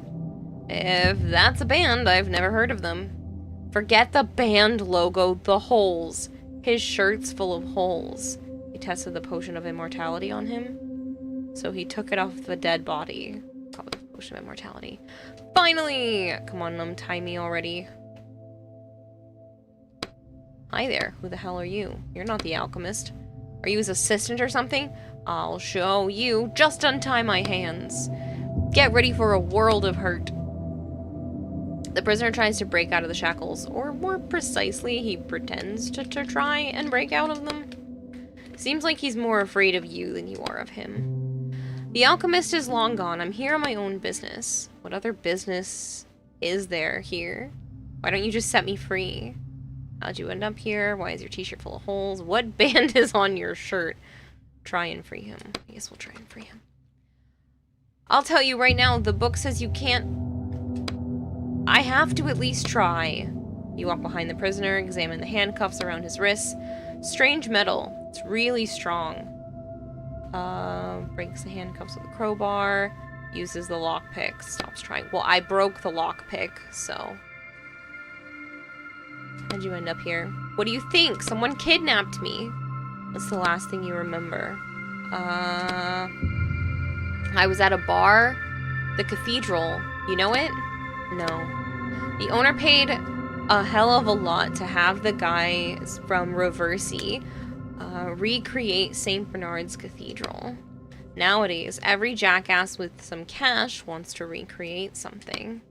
If that's a band, I've never heard of them. Forget the band logo, the holes. His shirt's full of holes. He tested the potion of immortality on him, so he took it off the dead body. Probably the potion of immortality. Finally! Come on, untie me already. Hi there, who the hell are you? You're not the alchemist. Are you his assistant or something? I'll show you. Just untie my hands. Get ready for a world of hurt. The prisoner tries to break out of the shackles, or more precisely, he pretends to try and break out of them. Seems like he's more afraid of you than you are of him. The alchemist is long gone. I'm here on my own business. What other business is there here? Why don't you just set me free? How'd you end up here? Why is your t-shirt full of holes? What band is on your shirt? Try and free him. I guess we'll try and free him. I'll tell you right now, the book says you can't... I have to at least try. You walk behind the prisoner, examine the handcuffs around his wrists. Strange metal. It's really strong. Breaks the handcuffs with a crowbar. Uses the lockpick. Stops trying. Well, I broke the lockpick, so... How'd you end up here? What do you think? Someone kidnapped me. What's the last thing you remember? I was at a bar. The cathedral. You know it? No. The owner paid a hell of a lot to have the guys from Reversey recreate St. Bernard's Cathedral. Nowadays, every jackass with some cash wants to recreate something.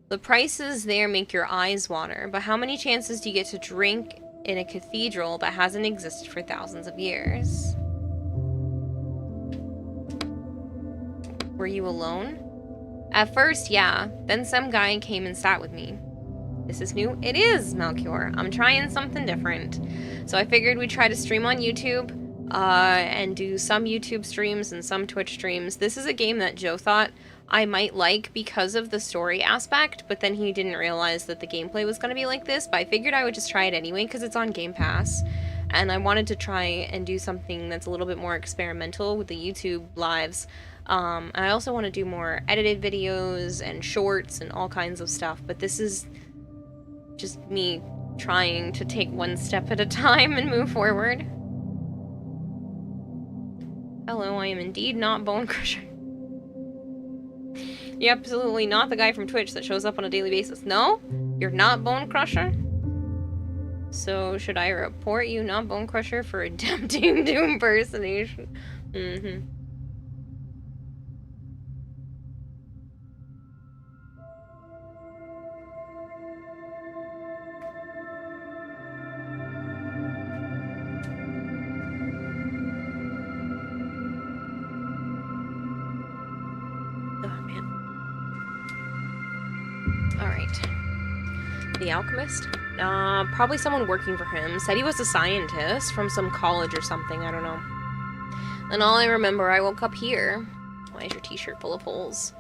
The prices there make your eyes water, but how many chances do you get to drink in a cathedral that hasn't existed for thousands of years? Were you alone? At first, yeah. Then some guy came and sat with me. This is new? It is, Melchior. I'm trying something different. So I figured we'd try to stream on YouTube, and do some YouTube streams and some Twitch streams. This is a game that Joe thought I might like because of the story aspect, but then he didn't realize that the gameplay was going to be like this, but I figured I would just try it anyway because it's on Game Pass, and I wanted to try and do something that's a little bit more experimental with the YouTube lives. And I also want to do more edited videos and shorts and all kinds of stuff, but this is just me trying to take one step at a time and move forward. Hello, I am indeed not Bone Crusher. You're absolutely not the guy from Twitch that shows up on a daily basis. No? You're not Bone Crusher? So, should I report you not Bone Crusher for attempting to impersonation? Mm-hmm. The alchemist? Probably someone working for him. Said he was a scientist from some college or something, I don't know. And all I remember, I woke up here. Why is your t-shirt full of holes?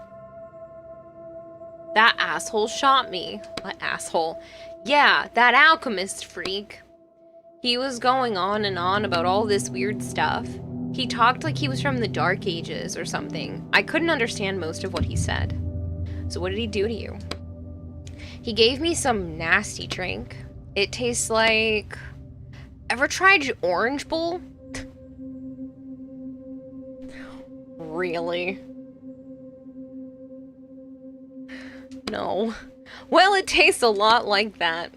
That asshole shot me. What asshole? Yeah, that alchemist freak. He was going on and on about all this weird stuff. He talked like he was from the Dark Ages or something. I couldn't understand most of what he said. So what did he do to you? He gave me some nasty drink. It tastes like... Ever tried Orange Bowl? Really? No. Well, it tastes a lot like that.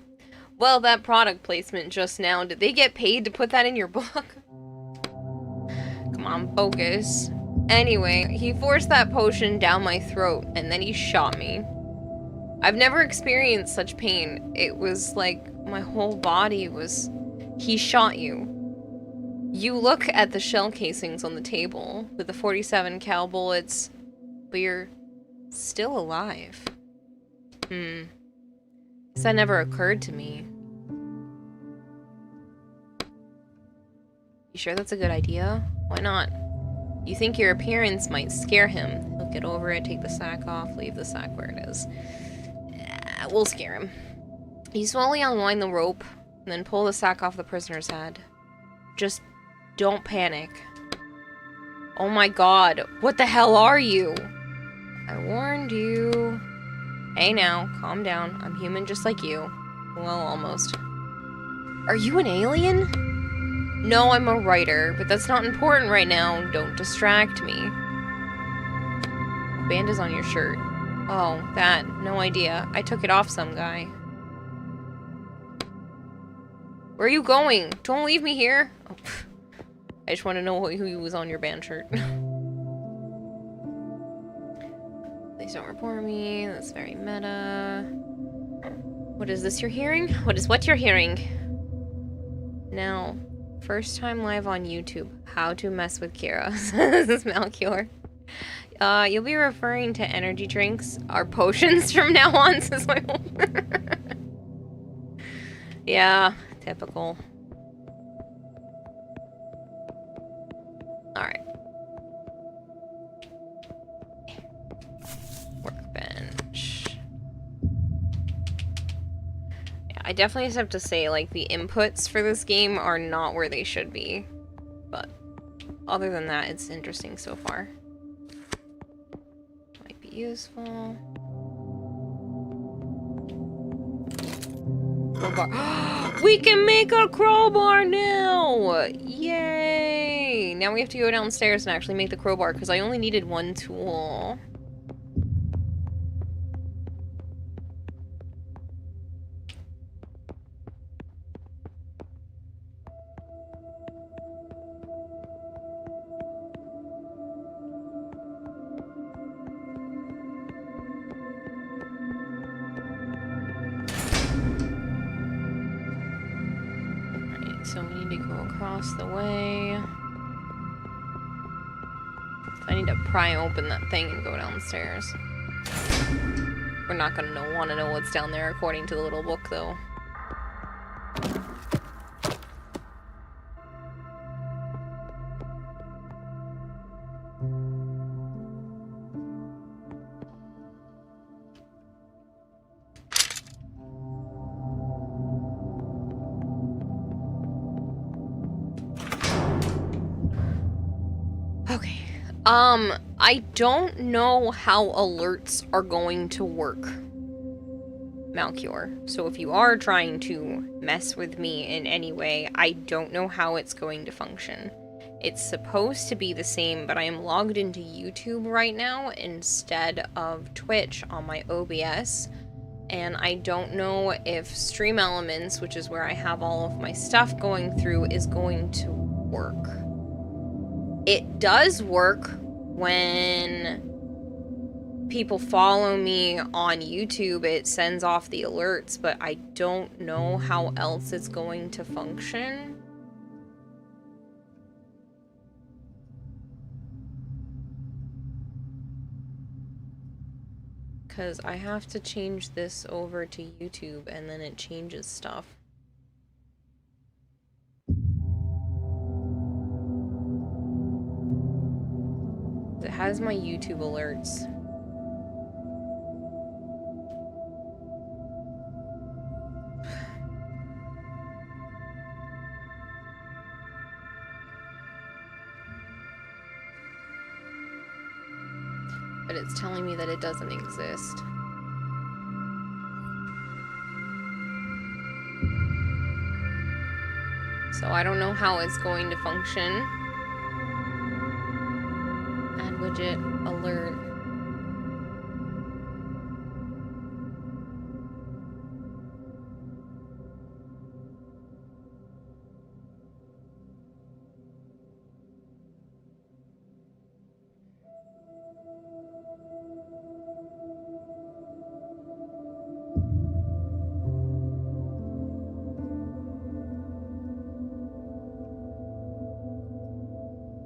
Well, that product placement just now, did they get paid to put that in your book? Come on, focus. Anyway, he forced that potion down my throat, and then he shot me. I've never experienced such pain. It was like my whole body was... He shot you. You look at the shell casings on the table with the 47 cal bullets, but you're still alive. Guess that never occurred to me. You sure that's a good idea? Why not? You think your appearance might scare him. He'll get over it, take the sack off, leave the sack where it is. We'll scare him. You slowly unwind the rope, and then pull the sack off the prisoner's head. Just don't panic. Oh my god, what the hell are you? I warned you. Hey now, calm down. I'm human just like you. Well, almost. Are you an alien? No, I'm a writer, but that's not important right now. Don't distract me. What band is on your shirt? Oh, that. No idea. I took it off some guy. Where are you going? Don't leave me here. Oh, I just want to know who was on your band shirt. Please don't report me. That's very meta. What is this you're hearing? What you're hearing? Now, first time live on YouTube. How to mess with Kira. This is Malcure. You'll be referring to energy drinks or potions from now on, says my Yeah, typical. Alright. Workbench. Yeah, I definitely just have to say, like, the inputs for this game are not where they should be. But other than that, it's interesting so far. Might be useful. Crowbar. We can make a crowbar now! Yay! Now we have to go downstairs and actually make the crowbar because I only needed one tool. So we need to go across the way. I need to pry open that thing and go downstairs. We're not gonna want to know what's down there according to the little book, though. Okay. I don't know how alerts are going to work, Malcure. So if you are trying to mess with me in any way, I don't know how it's going to function. It's supposed to be the same, but I am logged into YouTube right now instead of Twitch on my OBS. And I don't know if Stream Elements, which is where I have all of my stuff going through, is going to work. It does work when people follow me on YouTube. It sends off the alerts, but I don't know how else it's going to function. Because I have to change this over to YouTube and then it changes stuff. It has my YouTube alerts. but it's telling me that it doesn't exist. So I don't know how it's going to function. Add widget, alert.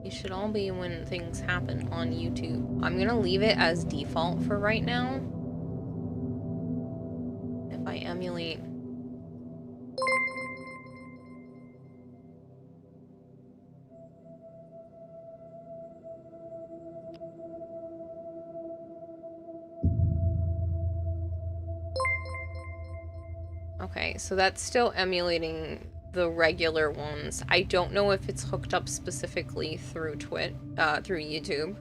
These should all be when things happen on YouTube. I'm gonna leave it as default for right now. If I emulate. Okay, so that's still emulating the regular ones. I don't know if it's hooked up specifically through through YouTube.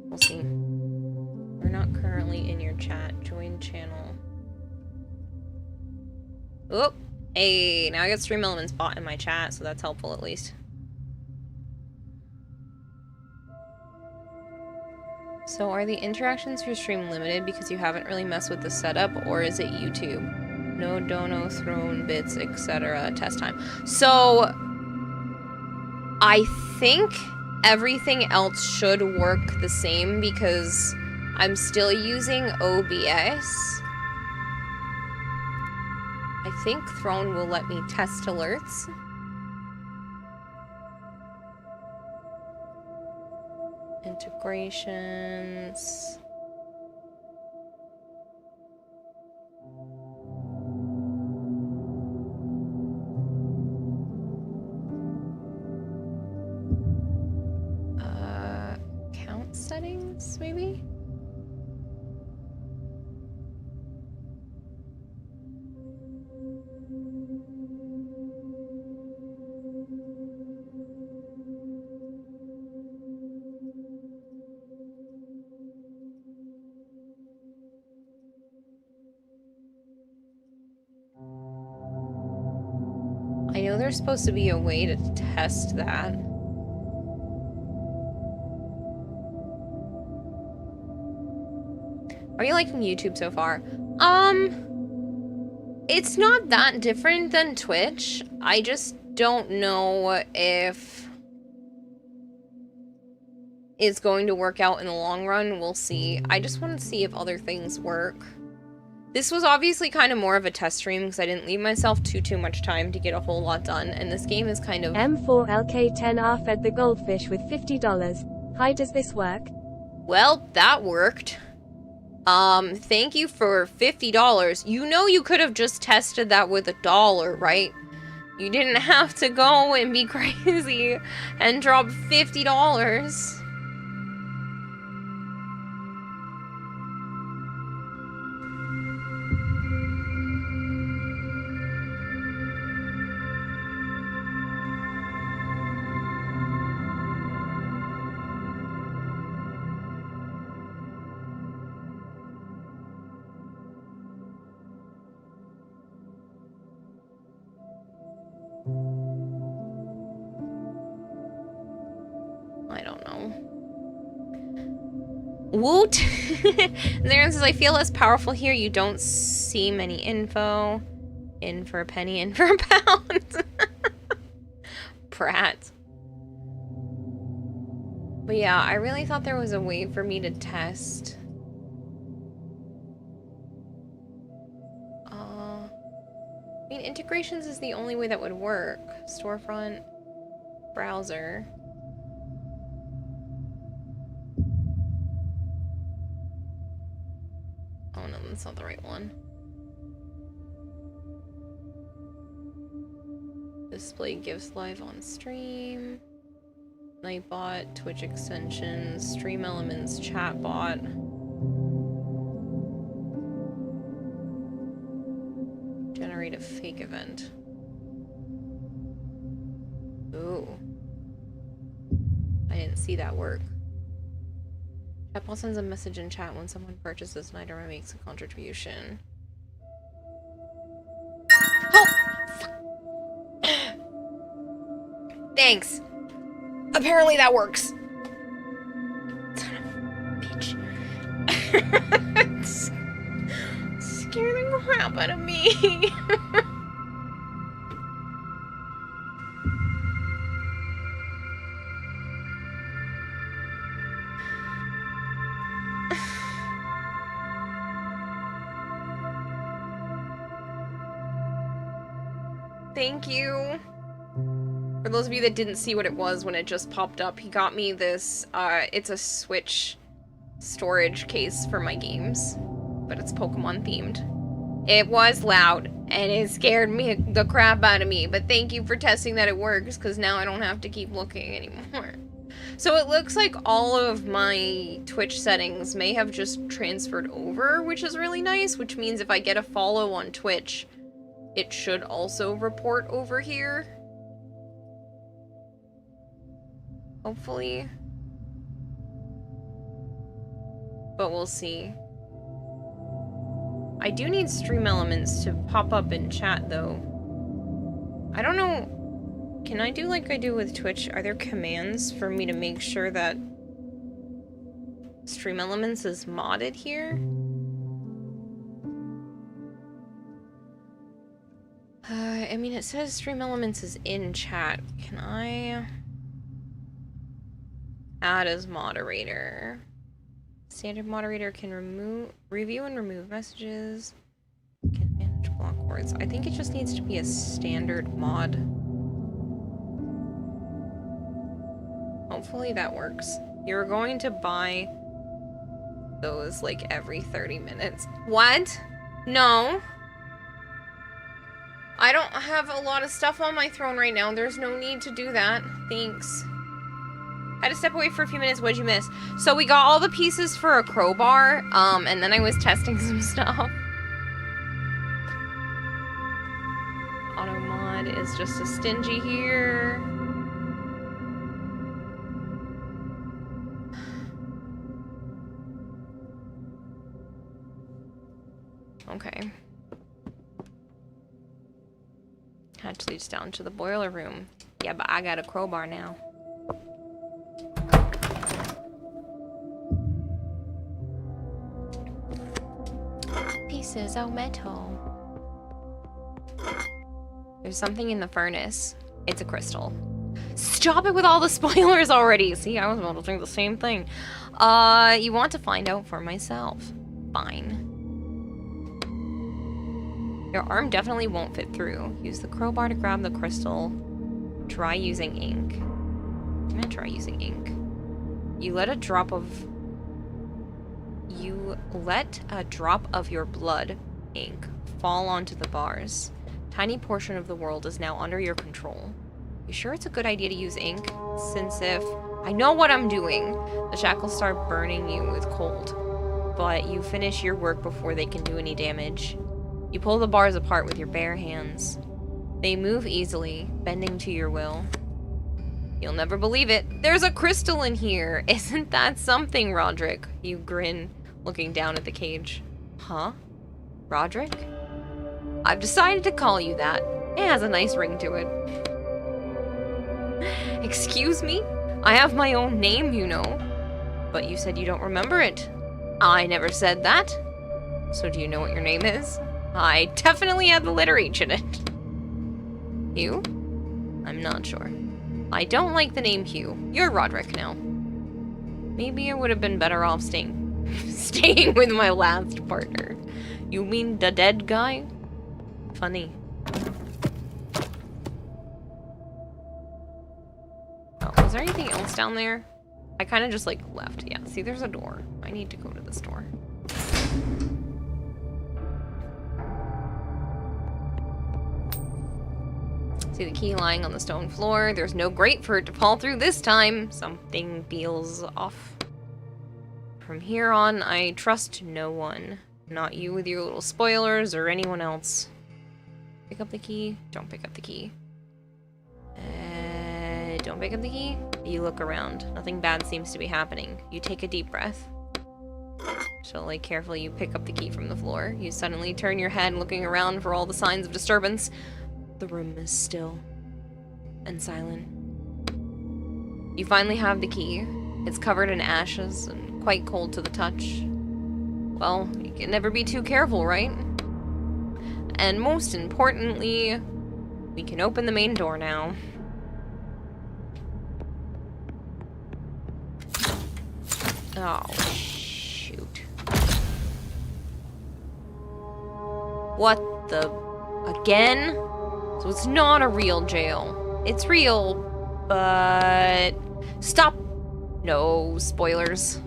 We'll see. We're not currently in your chat. Join channel. Oh, hey, now I got Stream Elements bot in my chat, so that's helpful at least. So are the interactions for your stream limited because you haven't really messed with the setup, or is it YouTube? No dono, throne, bits, etc. Test time. So I think everything else should work the same because I'm still using OBS. I think Throne will let me test alerts. Integrations. Count settings, maybe? I know there's supposed to be a way to test that. Are you liking YouTube so far? It's not that different than Twitch. I just don't know if it's going to work out in the long run. We'll see. I just want to see if other things work. This was obviously kind of more of a test stream because I didn't leave myself too much time to get a whole lot done, and this game is kind of... M4LK10R fed the goldfish with $50. Hi, does this work? Well, that worked. Thank you for $50. You know you could have just tested that with $1, right? You didn't have to go and be crazy and drop $50. I don't know. Woot! Zarin says, I feel less powerful here. You don't see many info. In for a penny, in for a pound. Brat. But yeah, I really thought there was a way for me to test. I mean, integrations is the only way that would work. Storefront, browser. Oh no, that's not the right one. Display gifts live on stream. Nightbot, Twitch extensions, Stream Elements, chatbot. Generate a fake event. Ooh. I didn't see that work. Chatbot sends a message in chat when someone purchases an item or makes a contribution. Oh! Thanks. Apparently that works. Son of a bitch. Scared the crap out of me. Thank you. For those of you that didn't see what it was when it just popped up, he got me this, it's a Switch storage case for my games, but it's Pokemon themed. It was loud, and it scared me the crap out of me, but thank you for testing that it works, because now I don't have to keep looking anymore. So it looks like all of my Twitch settings may have just transferred over, which is really nice, which means if I get a follow on Twitch, it should also report over here. Hopefully. But we'll see. I do need stream elements to pop up in chat, though. I don't know. Can I do like I do with Twitch? Are there commands for me to make sure that stream elements is modded here? I mean, it says stream elements is in chat. Can I add as moderator? Standard moderator can review and remove messages. Can manage block words. I think it just needs to be a standard mod. Hopefully that works. You're going to buy those like every 30 minutes. What? No. I don't have a lot of stuff on my throne right now. There's no need to do that. Thanks. I had to step away for a few minutes. What'd you miss? So we got all the pieces for a crowbar, and then I was testing some stuff. Automod is just a stingy here. Okay. Hatch leads down to the boiler room. Yeah, but I got a crowbar now. Pieces of metal. There's something in the furnace. It's a crystal. Stop it with all the spoilers already! See, I was about to think the same thing. You want to find out for myself. Fine. Your arm definitely won't fit through. Use the crowbar to grab the crystal. Try using ink. I'm gonna try using ink. You let a drop of your blood ink fall onto the bars. Tiny portion of the world is now under your control. You sure it's a good idea to use ink? Since if I know what I'm doing, the shackles start burning you with cold. But you finish your work before they can do any damage. You pull the bars apart with your bare hands. They move easily, bending to your will. You'll never believe it. There's a crystal in here. Isn't that something, Roderick? You grin, looking down at the cage. Huh? Roderick? I've decided to call you that. It has a nice ring to it. Excuse me? I have my own name, you know. But you said you don't remember it. I never said that. So do you know what your name is? I definitely had the letter H in it. Hugh? I'm not sure. I don't like the name Hugh. You're Roderick now. Maybe I would have been better off staying with my last partner. You mean the dead guy? Funny. Oh, was there anything else down there? I kind of just like left. Yeah, see there's a door. I need to go to this door. See the key lying on the stone floor. There's no grate for it to fall through this time. Something feels off. From here on, I trust no one. Not you with your little spoilers or anyone else. Pick up the key. Don't pick up the key. Don't pick up the key. You look around. Nothing bad seems to be happening. You take a deep breath. Slowly, carefully, you pick up the key from the floor. You suddenly turn your head, looking around for all the signs of disturbance. The room is still and silent. You finally have the key. It's covered in ashes and quite cold to the touch. Well, you can never be too careful, right? And most importantly, we can open the main door now. Oh, shoot. What the... Again? So it's not a real jail. It's real, but... Stop! No spoilers.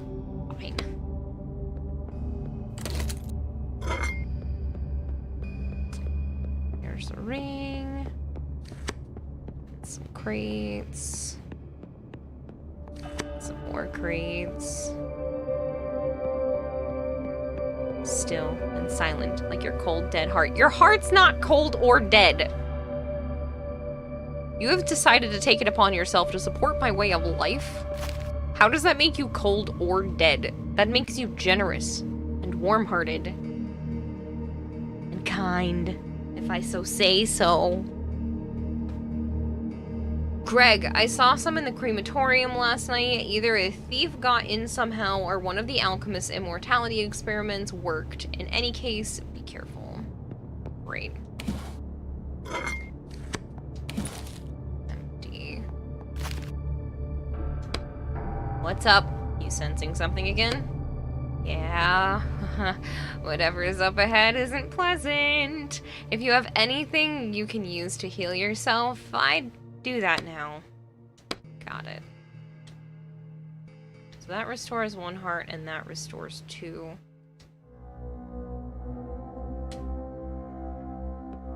Fine. Here's a ring. Some crates. Some more crates. Still and silent, like your cold, dead heart. Your heart's not cold or dead. You have decided to take it upon yourself to support my way of life? How does that make you cold or dead? That makes you generous and warm-hearted. And kind, if I so say so. Greg, I saw some in the crematorium last night. Either a thief got in somehow or one of the alchemist's immortality experiments worked. In any case, be careful. Great. Empty. What's up? You sensing something again? Yeah. Whatever is up ahead isn't pleasant. If you have anything you can use to heal yourself, I'd do that now. Got it. So that restores 1 heart and that restores 2.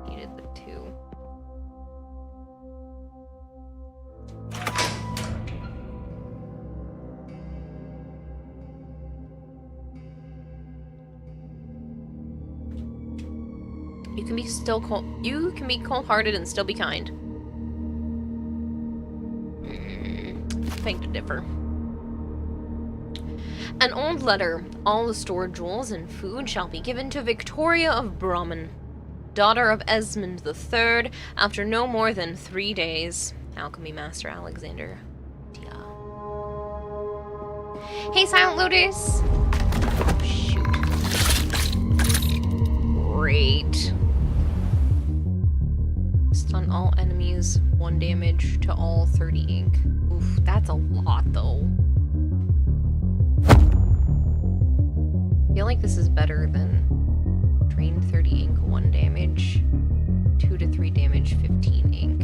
Needed the 2. You can be still cold. You can be cold-hearted and still be kind. Beg to differ. An old letter. All the stored jewels and food shall be given to Victoria of Brahman, daughter of Esmond III, after no more than 3 days. Alchemy Master Alexander. Tia. Hey, Silent Lotus! Oh, shoot. Great. Stun all enemies, 1 damage to all 30 ink. Oof, that's a lot, though. I feel like this is better than drain 30 ink, 1 damage, 2 to 3 damage, 15 ink.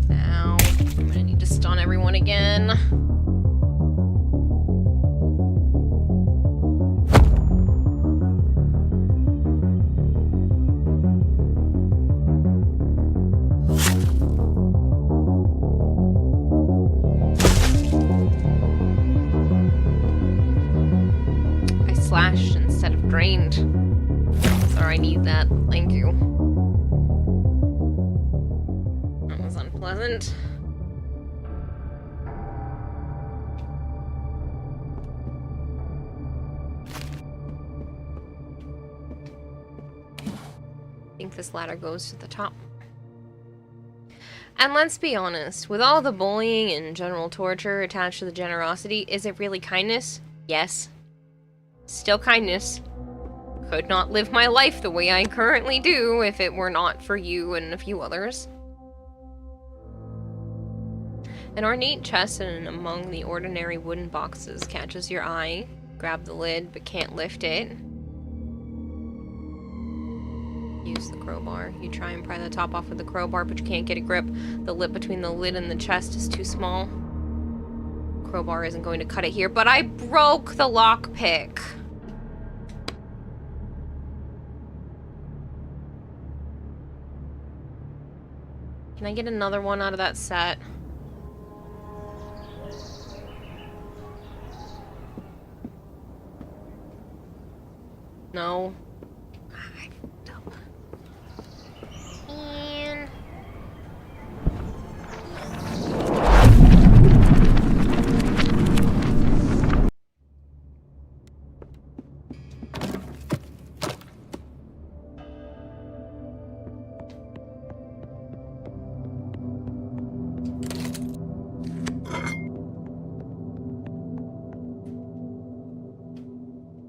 Now, I'm gonna need to stun everyone again. Slashed instead of drained. Sorry, I need that. Thank you. That was unpleasant. I think this ladder goes to the top. And let's be honest, with all the bullying and general torture attached to the generosity, is it really kindness? Yes. Still kindness. Could not live my life the way I currently do if it were not for you and a few others. An ornate chest and among the ordinary wooden boxes catches your eye. Grab the lid, but can't lift it. Use the crowbar. You try and pry the top off with the crowbar, but you can't get a grip. The lip between the lid and the chest is too small. Crowbar isn't going to cut it here, but I broke the lockpick. Can I get another one out of that set? No. I fucked up. And...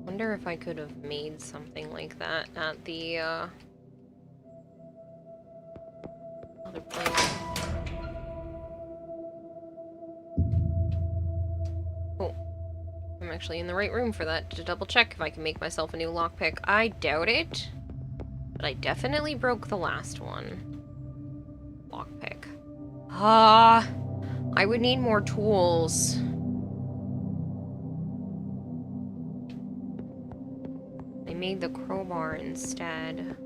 wonder if I could have made something like that at the, other place. Oh. I'm actually in the right room for that, to double check if I can make myself a new lockpick. I doubt it, but I definitely broke the last one. Lockpick. Ah, I would need more tools. I made the crowbar instead.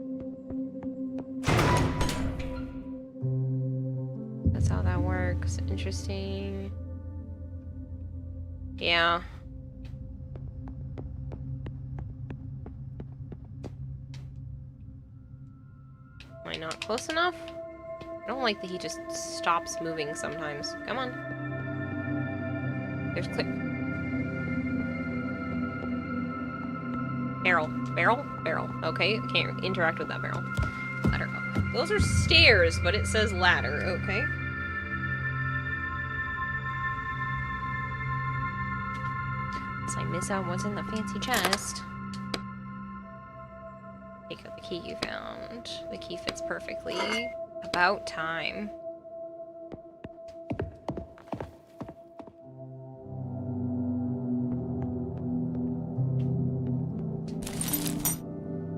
That's how that works. Interesting. Yeah. Am I not close enough? I don't like that he just stops moving sometimes. Come on. There's click. Barrel. Barrel? Barrel. Okay, can't interact with that barrel. Ladder. Oh, those are stairs, but it says ladder. Okay. Guess I miss out what's in the fancy chest. Take out the key you found. The key fits perfectly. About time.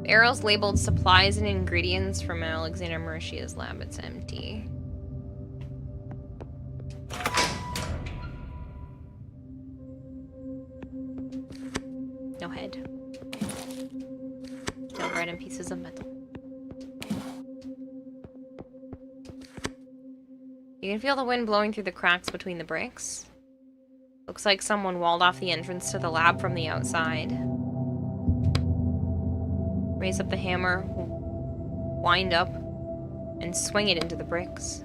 Barrels labeled supplies and ingredients from Alexander Marishia's lab. It's empty. No head. No bread and pieces of metal. You can feel the wind blowing through the cracks between the bricks. Looks like someone walled off the entrance to the lab from the outside. Raise up the hammer, wind up, and swing it into the bricks.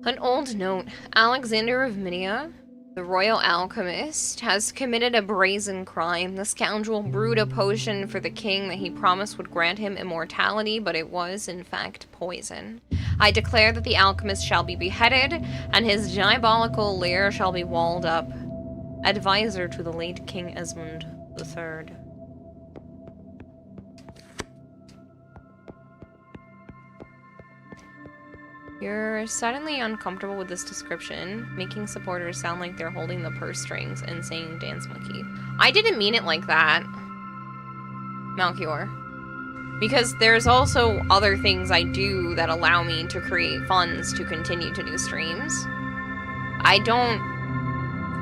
An old note. Alexander of Minia, the royal alchemist, has committed a brazen crime. The scoundrel brewed a potion for the king that he promised would grant him immortality, but it was, in fact, poison. I declare that the alchemist shall be beheaded, and his diabolical lair shall be walled up. Advisor to the late King Esmond III. You're suddenly uncomfortable with this description, making supporters sound like they're holding the purse strings and saying dance monkey. I didn't mean it like that, Malchior. Because there's also other things I do that allow me to create funds to continue to do streams. I don't...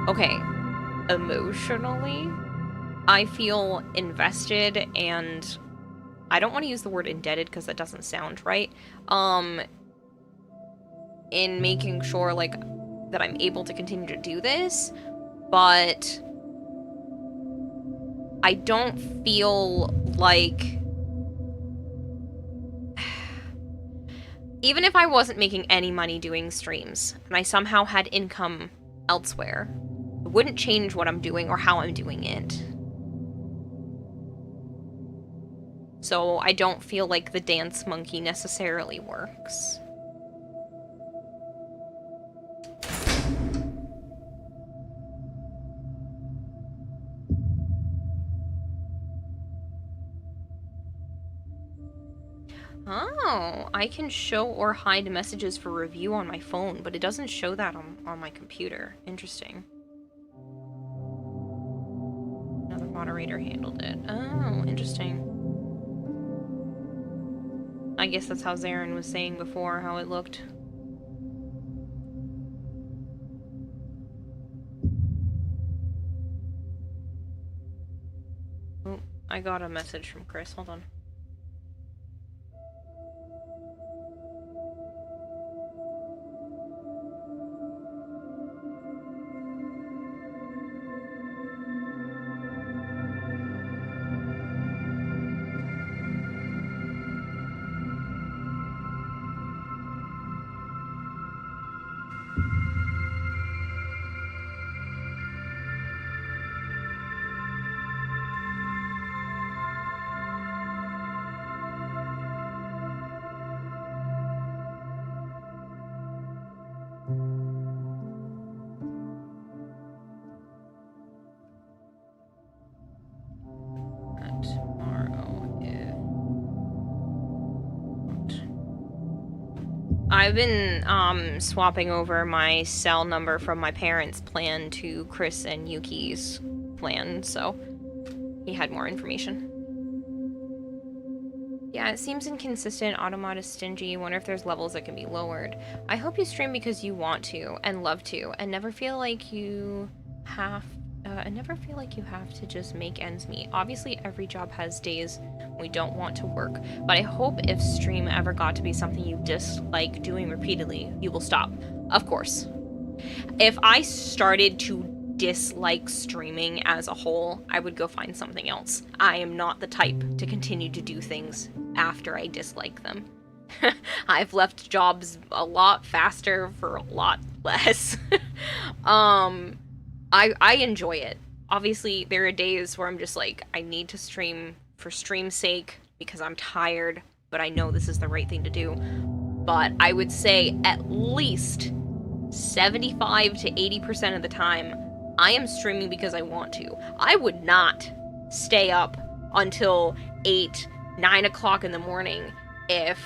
Okay. Emotionally, I feel invested and... I don't want to use the word indebted because that doesn't sound right. In making sure, like, that I'm able to continue to do this. But... I don't feel like... Even if I wasn't making any money doing streams, and I somehow had income elsewhere, it wouldn't change what I'm doing or how I'm doing it. So I don't feel like the dance monkey necessarily works. Oh, I can show or hide messages for review on my phone, but it doesn't show that on my computer. Interesting. Another moderator handled it. Oh, interesting. I guess that's how Zarin was saying before, how it looked. Oh, I got a message from Chris. Hold on. I've been swapping over my cell number from my parents' plan to Chris and Yuki's plan, so he had more information. Yeah, it seems inconsistent. Automata stingy. Wonder if there's levels that can be lowered. I hope you stream because you want to and love to, and never feel like you have. And never feel like you have to just make ends meet. Obviously, every job has days we don't want to work, but I hope if stream ever got to be something you dislike doing repeatedly, you will stop. Of course. If I started to dislike streaming as a whole, I would go find something else. I am not the type to continue to do things after I dislike them. I've left jobs a lot faster for a lot less. I enjoy it. Obviously, there are days where I'm just like, I need to stream for stream's sake because I'm tired, but I know this is the right thing to do. But I would say at least 75 to 80% of the time, I am streaming because I want to. I would not stay up until 8, 9 o'clock in the morning if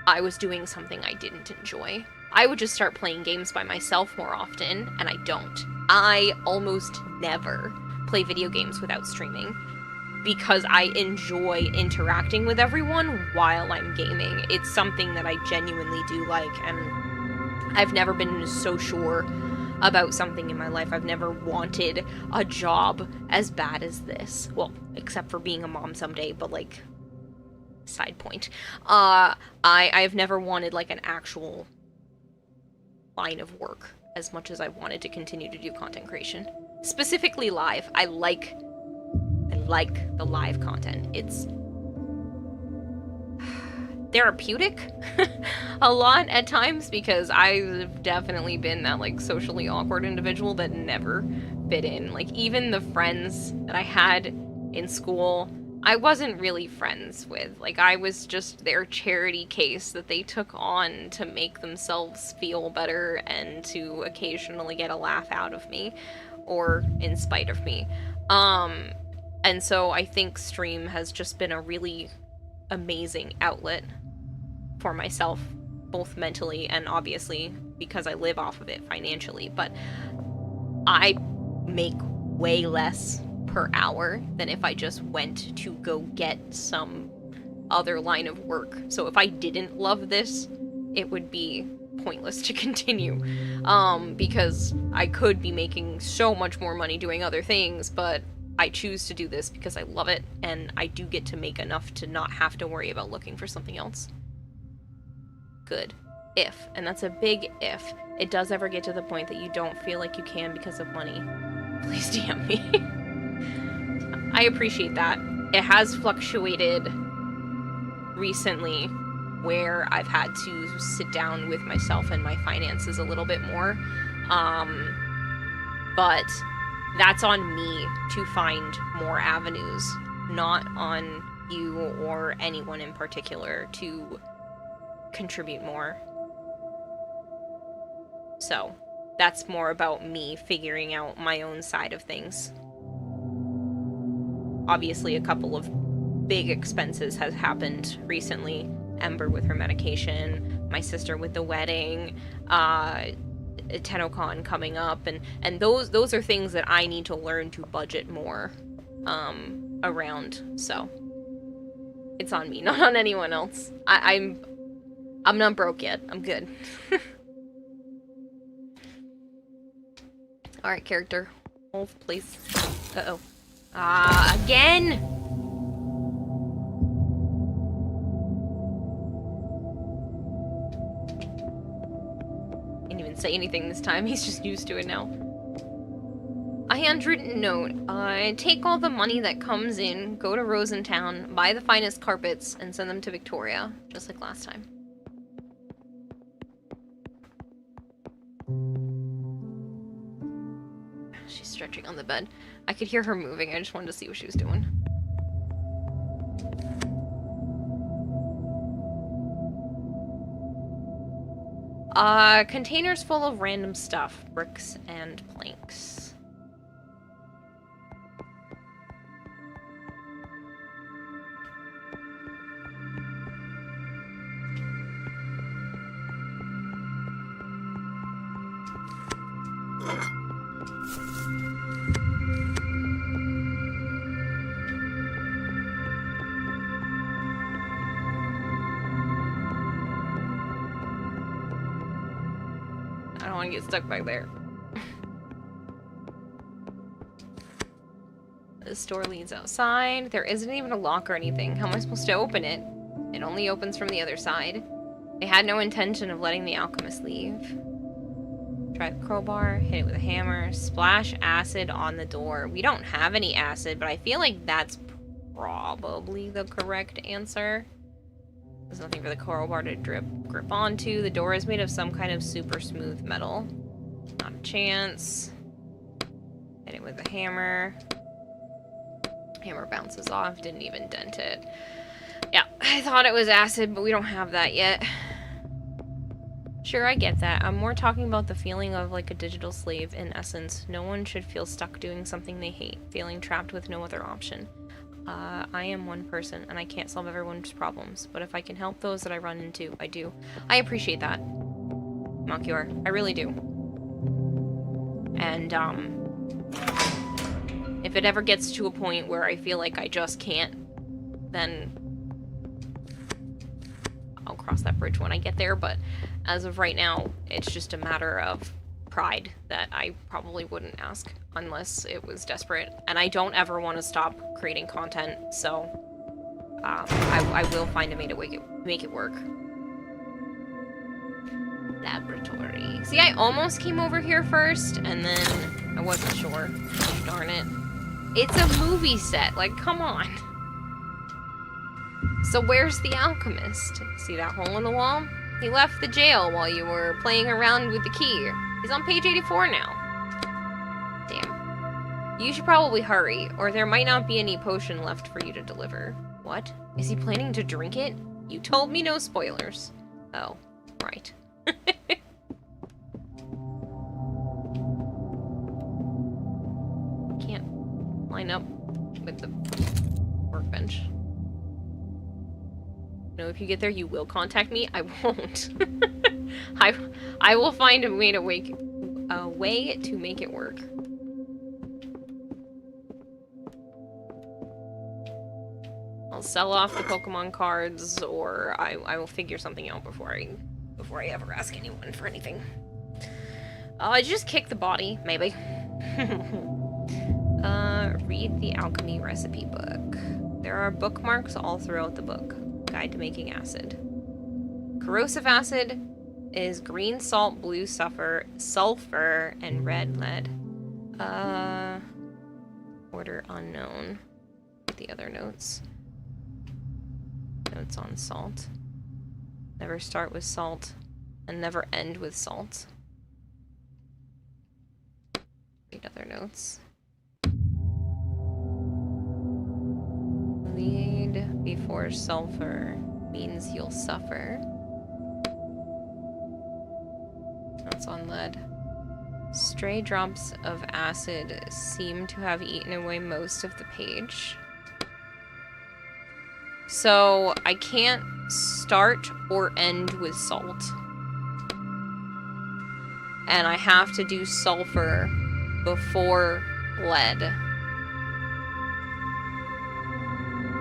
I was doing something I didn't enjoy. I would just start playing games by myself more often, and I don't. I almost never play video games without streaming because I enjoy interacting with everyone while I'm gaming. It's something that I genuinely do like, and I've never been so sure about something in my life. I've never wanted a job as bad as this. Well, except for being a mom someday, but like, side point. I've never wanted like an actual line of work as much as I wanted to continue to do content creation. Specifically live. I like the live content. It's therapeutic a lot at times because I've definitely been that like socially awkward individual that never fit in. Like even the friends that I had in school, I wasn't really friends with. Like I was just their charity case that they took on to make themselves feel better and to occasionally get a laugh out of me or in spite of me. And so I think stream has just been a really amazing outlet for myself, both mentally and obviously because I live off of it financially, but I make way less per hour than if I just went to go get some other line of work. So if I didn't love this, it would be pointless to continue, because I could be making so much more money doing other things, but I choose to do this because I love it, and I do get to make enough to not have to worry about looking for something else. Good. If, and that's a big if, it does ever get to the point that you don't feel like you can because of money, please DM me. I appreciate that. It has fluctuated recently where I've had to sit down with myself and my finances a little bit more. But that's on me to find more avenues, not on you or anyone in particular to contribute more. So that's more about me figuring out my own side of things. Obviously, a couple of big expenses has happened recently. Ember with her medication, my sister with the wedding, TennoCon coming up, and those are things that I need to learn to budget more around. So it's on me, not on anyone else. I'm not broke yet. I'm good. All right, character, hold please. Uh-oh. Again. Didn't even say anything this time. He's just used to it now. A handwritten note. Take all the money that comes in, go to Rosentown, buy the finest carpets, and send them to Victoria, just like last time. She's stretching on the bed. I could hear her moving. I just wanted to see what she was doing. Containers full of random stuff. Bricks and planks. want to get stuck back there. This door leads outside. There isn't even a lock or anything. How am I supposed to open it? It only opens from the other side. They had no intention of letting the alchemist leave. Try the crowbar, hit it with a hammer, splash acid on the door. We don't have any acid, but I feel like that's probably the correct answer. There's nothing for the crowbar to grip onto. The door is made of some kind of super smooth metal. Not a chance. Hit it with a hammer. Hammer bounces off, didn't even dent it. Yeah, I thought it was acid, but we don't have that yet. Sure, I get that. I'm more talking about the feeling of like a digital slave in essence. No one should feel stuck doing something they hate, feeling trapped with no other option. I am one person, and I can't solve everyone's problems, but if I can help those that I run into, I do. I appreciate that, Malchior. I really do. And, if it ever gets to a point where I feel like I just can't, then I'll cross that bridge when I get there, but as of right now, it's just a matter of pride that I probably wouldn't ask unless it was desperate. And I don't ever want to stop creating content, so I will find a way to make it work. Laboratory. See, I almost came over here first, and then I wasn't sure. Darn it. It's a movie set, like, come on. So where's the alchemist? See that hole in the wall? He left the jail while you were playing around with the key. He's on page 84 now. Damn. You should probably hurry, or there might not be any potion left for you to deliver. What? Is he planning to drink it? You told me no spoilers. Oh, right. Can't line up with the workbench. No, if you get there, you will contact me. I won't. I will find a way to make it work. I'll sell off the Pokemon cards, or I will figure something out before I ever ask anyone for anything. I just kick the body, maybe. Read the alchemy recipe book. There are bookmarks all throughout the book. Guide to making acid. Corrosive acid is green salt, blue sulfur, and red lead. Order unknown. The other notes. Notes on salt. Never start with salt, and never end with salt. Read other notes. Lead before sulfur means you'll suffer. That's on lead. Stray drops of acid seem to have eaten away most of the page. So I can't start or end with salt. And I have to do sulfur before lead.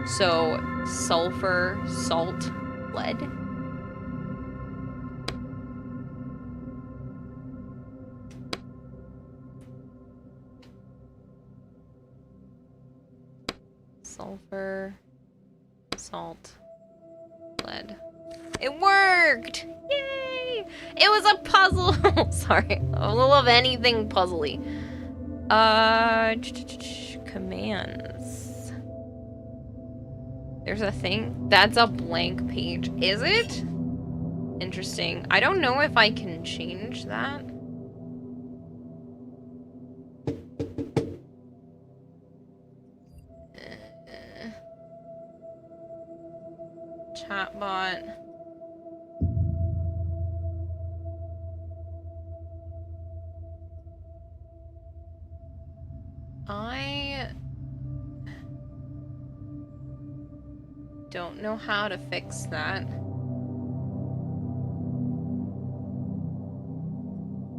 So, sulfur, salt, lead. Sulfur, salt, lead. It worked! Yay! It was a puzzle! Sorry, I love anything puzzly. Commands. There's a thing? That's a blank page. Is it? Interesting. I don't know if I can change that. Chatbot. I don't know how to fix that.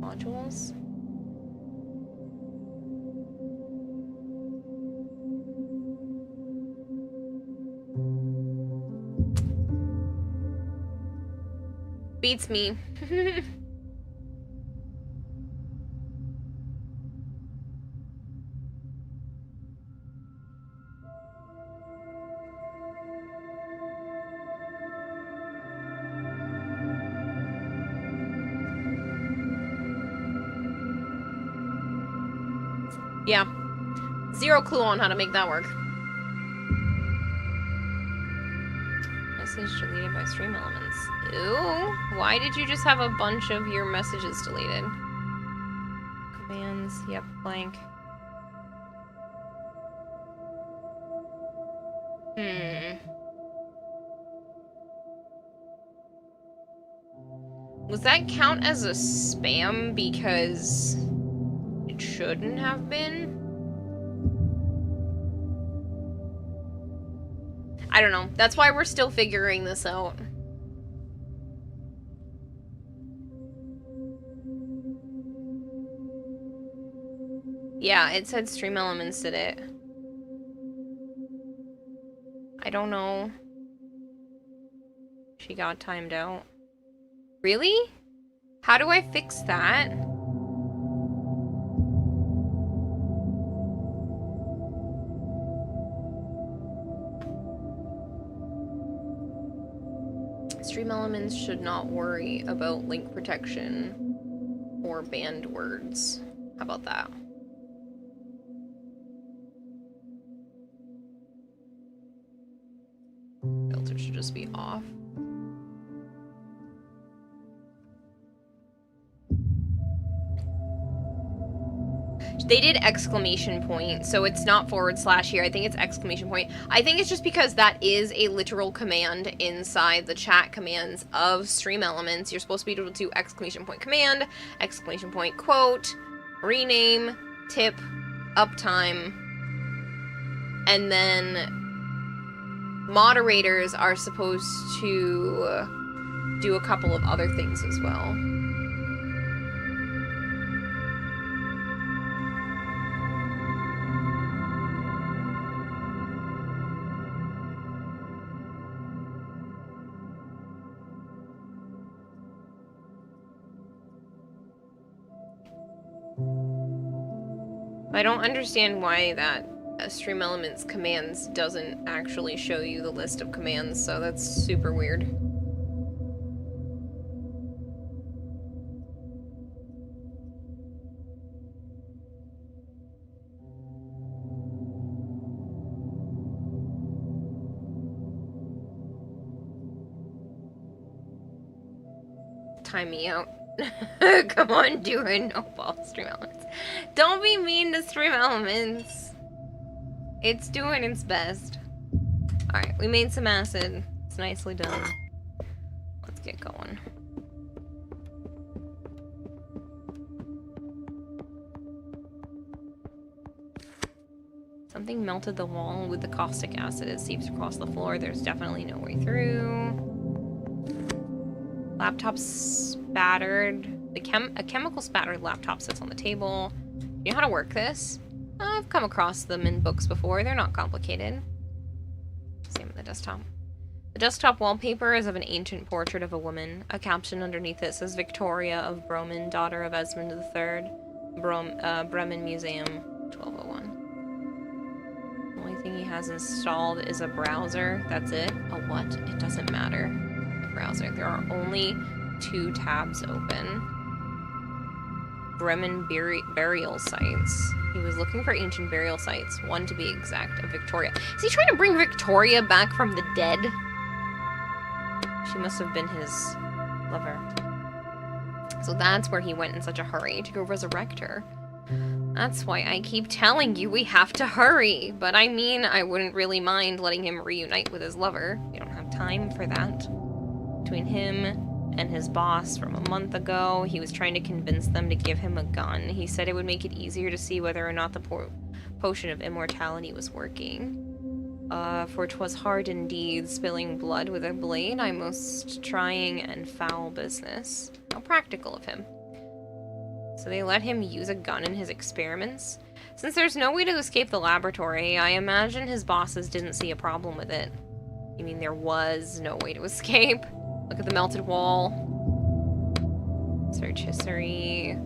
Modules? Beats me. Yeah. Zero clue on how to make that work. Message deleted by stream elements. Ew. Why did you just have a bunch of your messages deleted? Commands. Yep, blank. Was that count as a spam because it shouldn't have been? I don't know. That's why we're still figuring this out. Yeah, it said stream elements did it. I don't know. She got timed out. Really? How do I fix that? Stream elements should not worry about link protection or banned words. How about that? Filter should just be off. They did exclamation point, so it's not / here. I think it's exclamation point. I think it's just because that is a literal command inside the chat commands of stream elements. You're supposed to be able to do exclamation point command, exclamation point quote, rename, tip, uptime, and then moderators are supposed to do a couple of other things as well. I don't understand why that stream elements commands doesn't actually show you the list of commands, so that's super weird. Time me out. Come on, do it. No ball, stream elements. Don't be mean to stream elements. It's doing its best. Alright, we made some acid. It's nicely done. Let's get going. Something melted the wall with the caustic acid. It seeps across the floor. There's definitely no way through. Laptop spattered. A chemical spattered laptop sits on the table. You know how to work this? I've come across them in books before. They're not complicated. Same with the desktop. The desktop wallpaper is of an ancient portrait of a woman. A caption underneath it says Victoria of Bremen, daughter of Esmond III, Bremen Museum, 1201. The only thing he has installed is a browser. That's it. A what? It doesn't matter. The browser. There are only 2 tabs open. Bremen burial sites. He was looking for ancient burial sites, 1 to be exact, of Victoria. Is he trying to bring Victoria back from the dead? She must have been his lover. So that's where he went in such a hurry, to go resurrect her. That's why I keep telling you we have to hurry. But I mean, I wouldn't really mind letting him reunite with his lover. We don't have time for that. Between him and his boss from a month ago, he was trying to convince them to give him a gun. He said it would make it easier to see whether or not the potion of immortality was working. For 'twas hard indeed, spilling blood with a blade, I most trying and foul business. How practical of him. So they let him use a gun in his experiments? Since there's no way to escape the laboratory, I imagine his bosses didn't see a problem with it. You mean there was no way to escape? Look at the melted wall. Search history.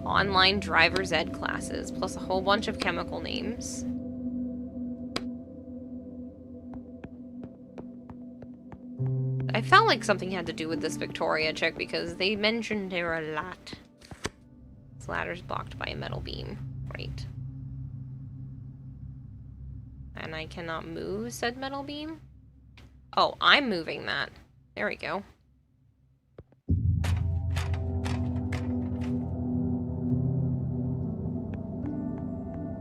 Online driver's ed classes, plus a whole bunch of chemical names. I felt like something had to do with this Victoria chick because they mentioned her a lot. This ladder's blocked by a metal beam. Right. I cannot move said metal beam. Oh, I'm moving that. There we go.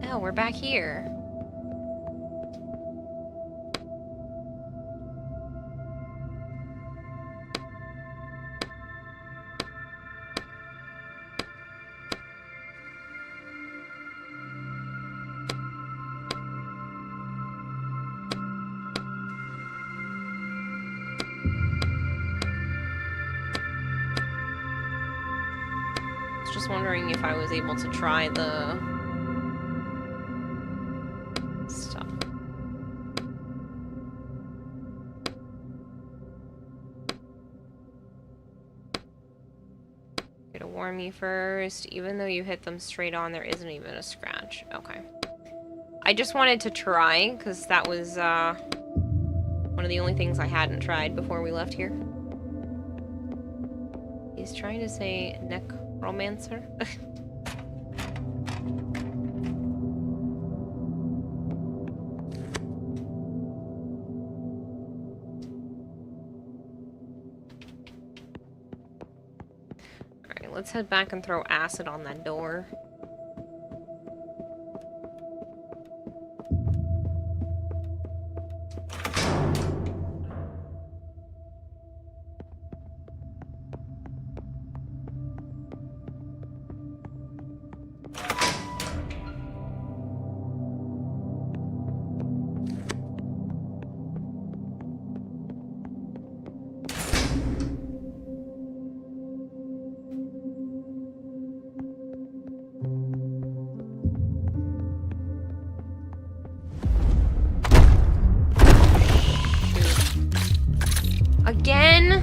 Oh, we're back here. Just wondering if I was able to try the stuff. Gonna warn me first. Even though you hit them straight on, there isn't even a scratch. Okay. I just wanted to try, because that was one of the only things I hadn't tried before we left here. He's trying to say necromancer. Alright, let's head back and throw acid on that door. Again?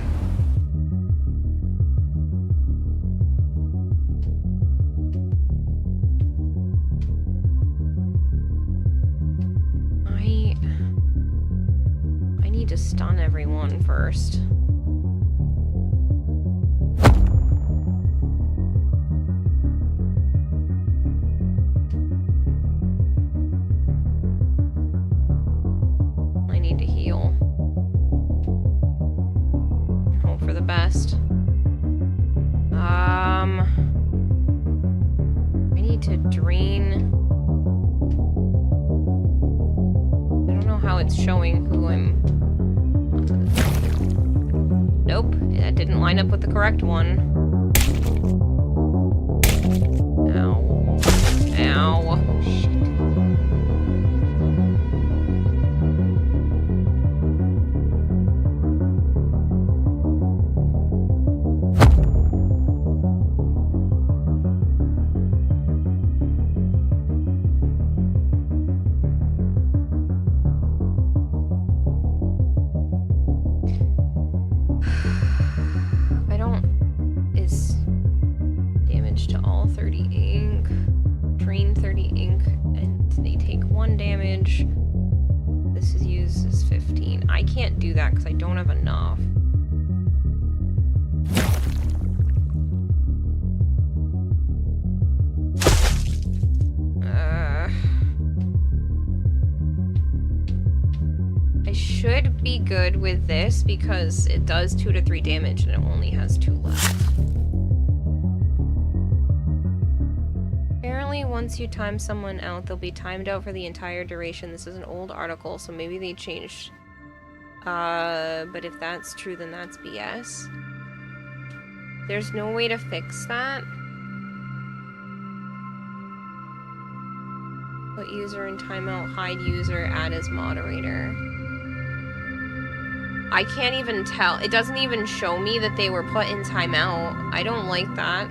I need to stun everyone first. I need to heal. Hope for the best. I need to drain. I don't know how it's showing who I'm. Nope, that didn't line up with the correct one. Ow. Ow. Shit. Is damage to all 30 ink, drain 30 ink, and they take 1 damage. This is used as 15. I can't do that because I don't have enough. I should be good with this because it does 2 to 3 damage and it only has 2 left. Apparently, once you time someone out, they'll be timed out for the entire duration. This is an old article, so maybe they changed. But if that's true, then that's BS. There's no way to fix that. Put user in timeout, hide user, add as moderator. I can't even tell. It doesn't even show me that they were put in timeout. I don't like that.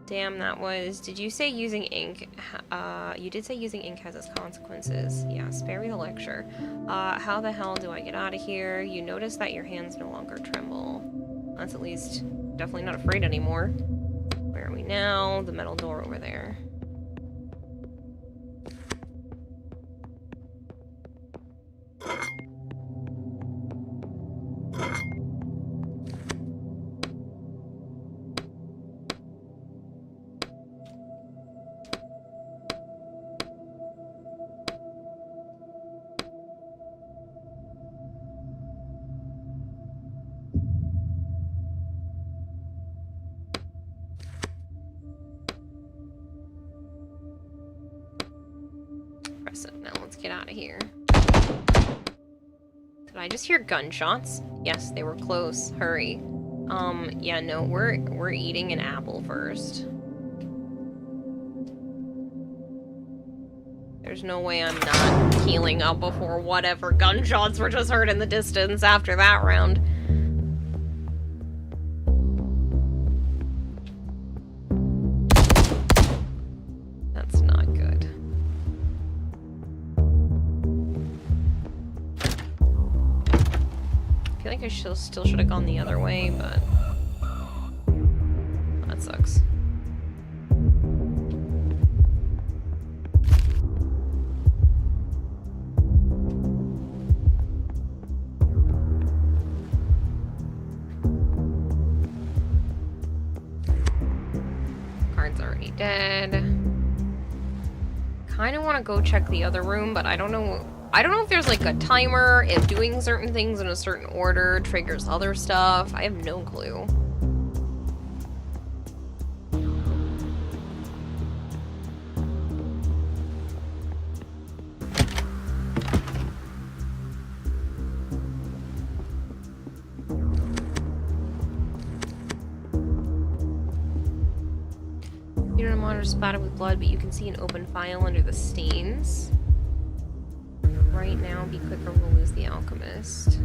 Damn, that was... Did you say using ink? You did say using ink has its consequences. Yeah, spare me the lecture. How the hell do I get out of here? You notice that your hands no longer tremble. That's at least definitely not afraid anymore. Where are we now? The metal door over there. So now let's get out of here. Did I just hear gunshots? Yes, they were close. Hurry. Yeah, no, we're eating an apple first. There's no way I'm not healing up before whatever gunshots were just heard in the distance after that round. That's not good. I feel like I still should have gone the other way, but that sucks. Card's already dead. Kind of want to go check the other room, but I don't know if there's like a timer, if doing certain things in a certain order triggers other stuff. I have no clue. Computer monitor splattered with blood, but you can see an open file under the stains. Right now, be quick or we'll lose the alchemist.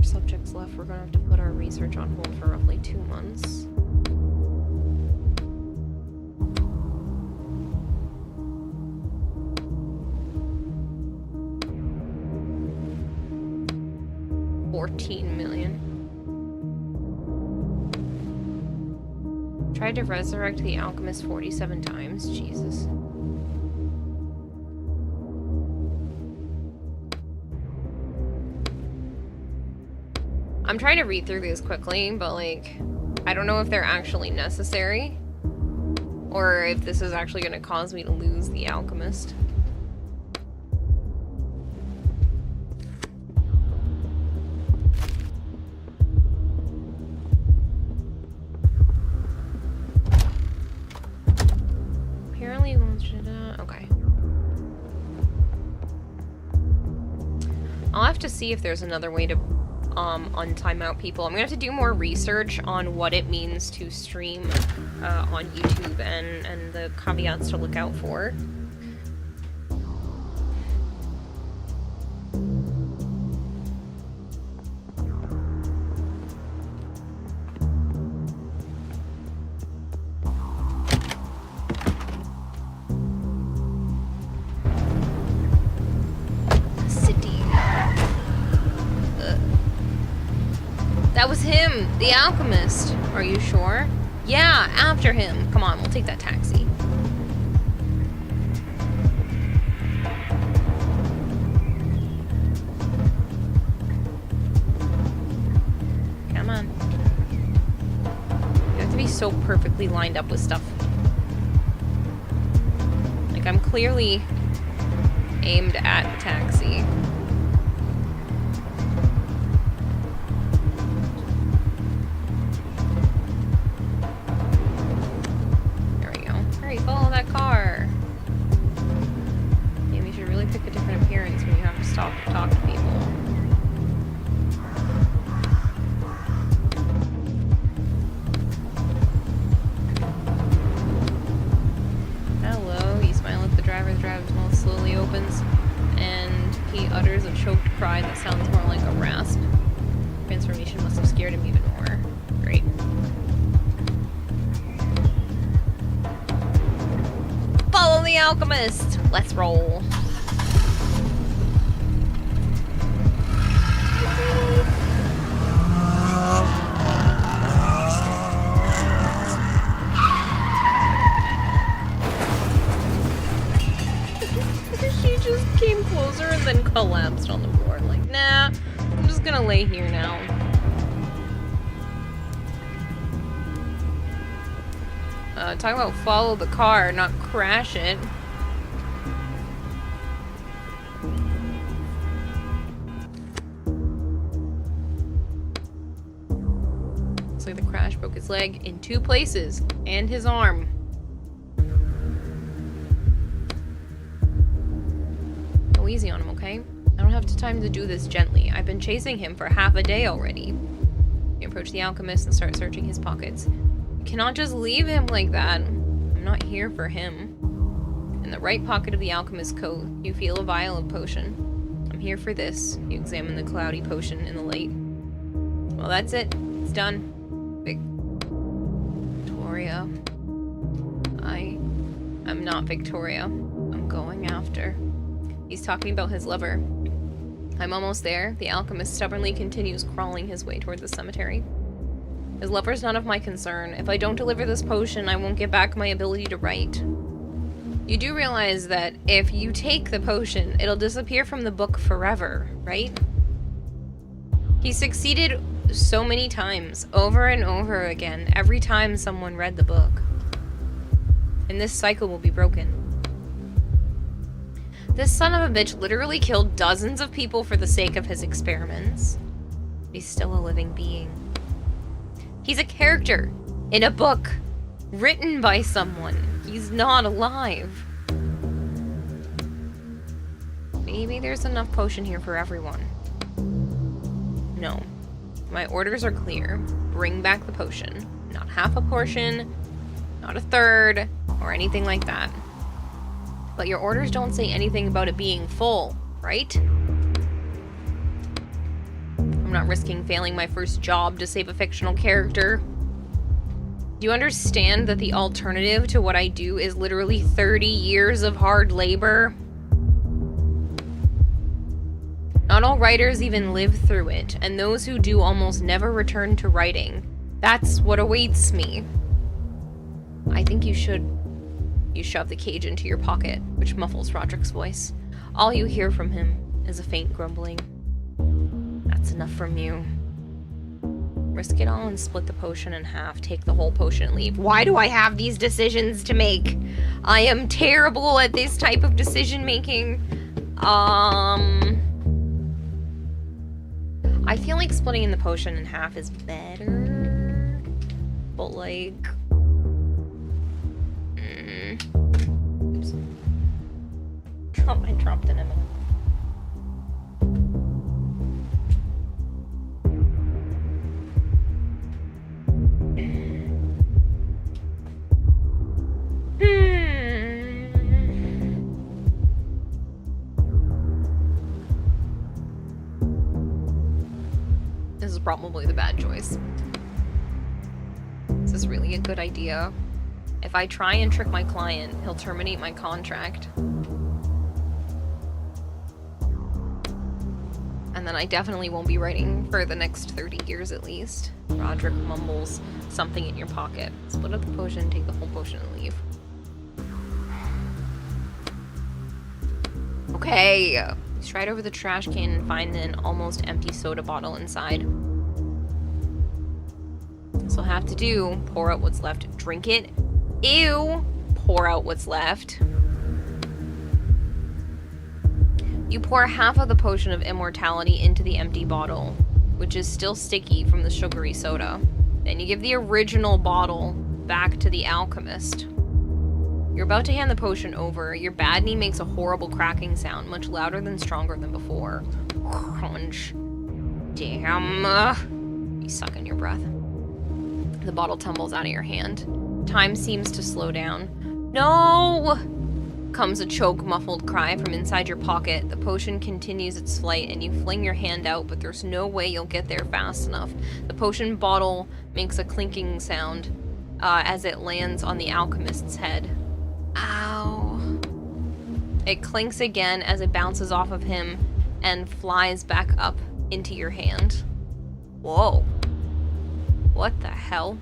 Subjects left, we're gonna have to put our research on hold for roughly 2 months. $14 million. Tried to resurrect the alchemist 47 times. Jesus. I'm trying to read through these quickly, but like, I don't know if they're actually necessary or if this is actually going to cause me to lose the alchemist. Okay. I'll have to see if there's another way to untime out people. I'm gonna have to do more research on what it means to stream on YouTube and the caveats to look out for. That was him, the alchemist. Are you sure? Yeah, after him. Come on, we'll take that taxi. Come on. You have to be so perfectly lined up with stuff. Like, I'm clearly aimed at the taxi. Follow that car. Maybe you should really pick a different appearance when you have to stop to talk to people. Hello, you smile at the driver's mouth slowly opens, and he utters a choked cry that sounds more like a rasp. Transformation must have scared him even more. Great. Follow the alchemist! Let's roll. She just came closer and then collapsed on the floor. Like, nah, I'm just gonna lay here now. Talk about follow the car, not crash it. So the crash broke his leg in 2 places, and his arm. Go easy on him, okay? I don't have time to do this gently. I've been chasing him for half a day already. You approach the alchemist and start searching his pockets. You cannot just leave him like that. I'm not here for him. In the right pocket of the alchemist's coat, you feel a vial of potion. I'm here for this. You examine the cloudy potion in the light. Well, that's it. It's done. Victoria. I'm not Victoria. I'm going after. He's talking about his lover. I'm almost there. The alchemist stubbornly continues crawling his way toward the cemetery. His lover's none of my concern. If I don't deliver this potion, I won't get back my ability to write. You do realize that if you take the potion, it'll disappear from the book forever, right? He succeeded so many times, over and over again, every time someone read the book. And this cycle will be broken. This son of a bitch literally killed dozens of people for the sake of his experiments. He's still a living being. He's a character in a book written by someone. He's not alive. Maybe there's enough potion here for everyone. No. My orders are clear. Bring back the potion. Not half a portion, not a third, or anything like that. But your orders don't say anything about it being full, right? I'm not risking failing my first job to save a fictional character. Do you understand that the alternative to what I do is literally 30 years of hard labor? Not all writers even live through it, and those who do almost never return to writing. That's what awaits me. I think you should. You shove the cage into your pocket, which muffles Roderick's voice. All you hear from him is a faint grumbling. That's enough from you. Risk it all and split the potion in half. Take the whole potion and leave. Why do I have these decisions to make? I am terrible at this type of decision making. I feel like splitting the potion in half is better. But like... Oops. I dropped an M&M. This is probably the bad choice. Is this really a good idea? If I try and trick my client, he'll terminate my contract. And then I definitely won't be writing for the next 30 years at least. Roderick mumbles something in your pocket. Split up the potion, take the whole potion, and leave. Okay. You stride over the trash can and find an almost empty soda bottle inside. This will have to do. Pour out what's left. Drink it. Ew. Pour out what's left. You pour half of the potion of immortality into the empty bottle, which is still sticky from the sugary soda. Then you give the original bottle back to the alchemist. You're about to hand the potion over. Your bad knee makes a horrible cracking sound, much louder than stronger than before. Crunch. Damn. You suck in your breath. The bottle tumbles out of your hand. Time seems to slow down. No! Comes a choke-muffled cry from inside your pocket. The potion continues its flight, and you fling your hand out, but there's no way you'll get there fast enough. The potion bottle makes a clinking sound as it lands on the alchemist's head. Ow. It clinks again as it bounces off of him and flies back up into your hand. Whoa. What the hell?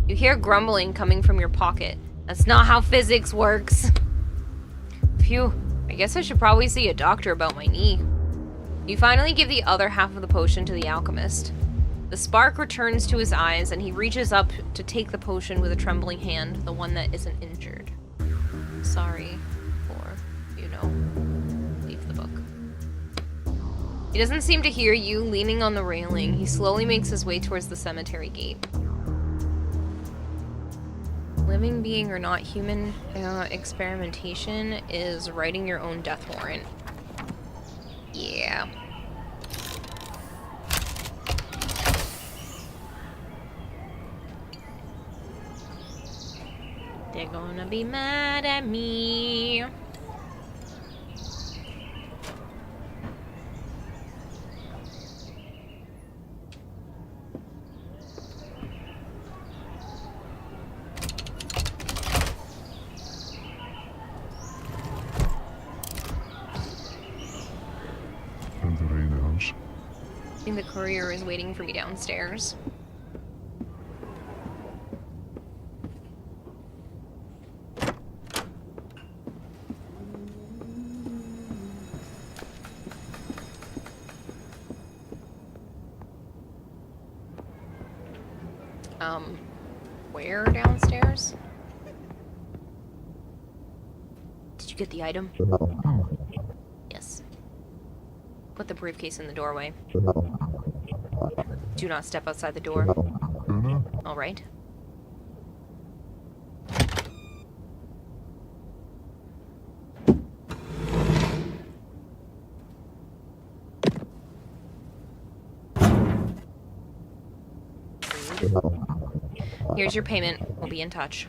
You hear grumbling coming from your pocket. That's not how physics works. Phew, I guess I should probably see a doctor about my knee. You finally give the other half of the potion to the alchemist. The spark returns to his eyes, and he reaches up to take the potion with a trembling hand, the one that isn't injured. Sorry for, leave the book. He doesn't seem to hear you, leaning on the railing. He slowly makes his way towards the cemetery gate. living being or not human experimentation is writing your own death warrant. Yeah. They're gonna be mad at me. I think the courier is waiting for me downstairs. Where downstairs? Did you get the item? Yes. Put the briefcase in the doorway. Do not step outside the door. All right. Here's your payment. We'll be in touch.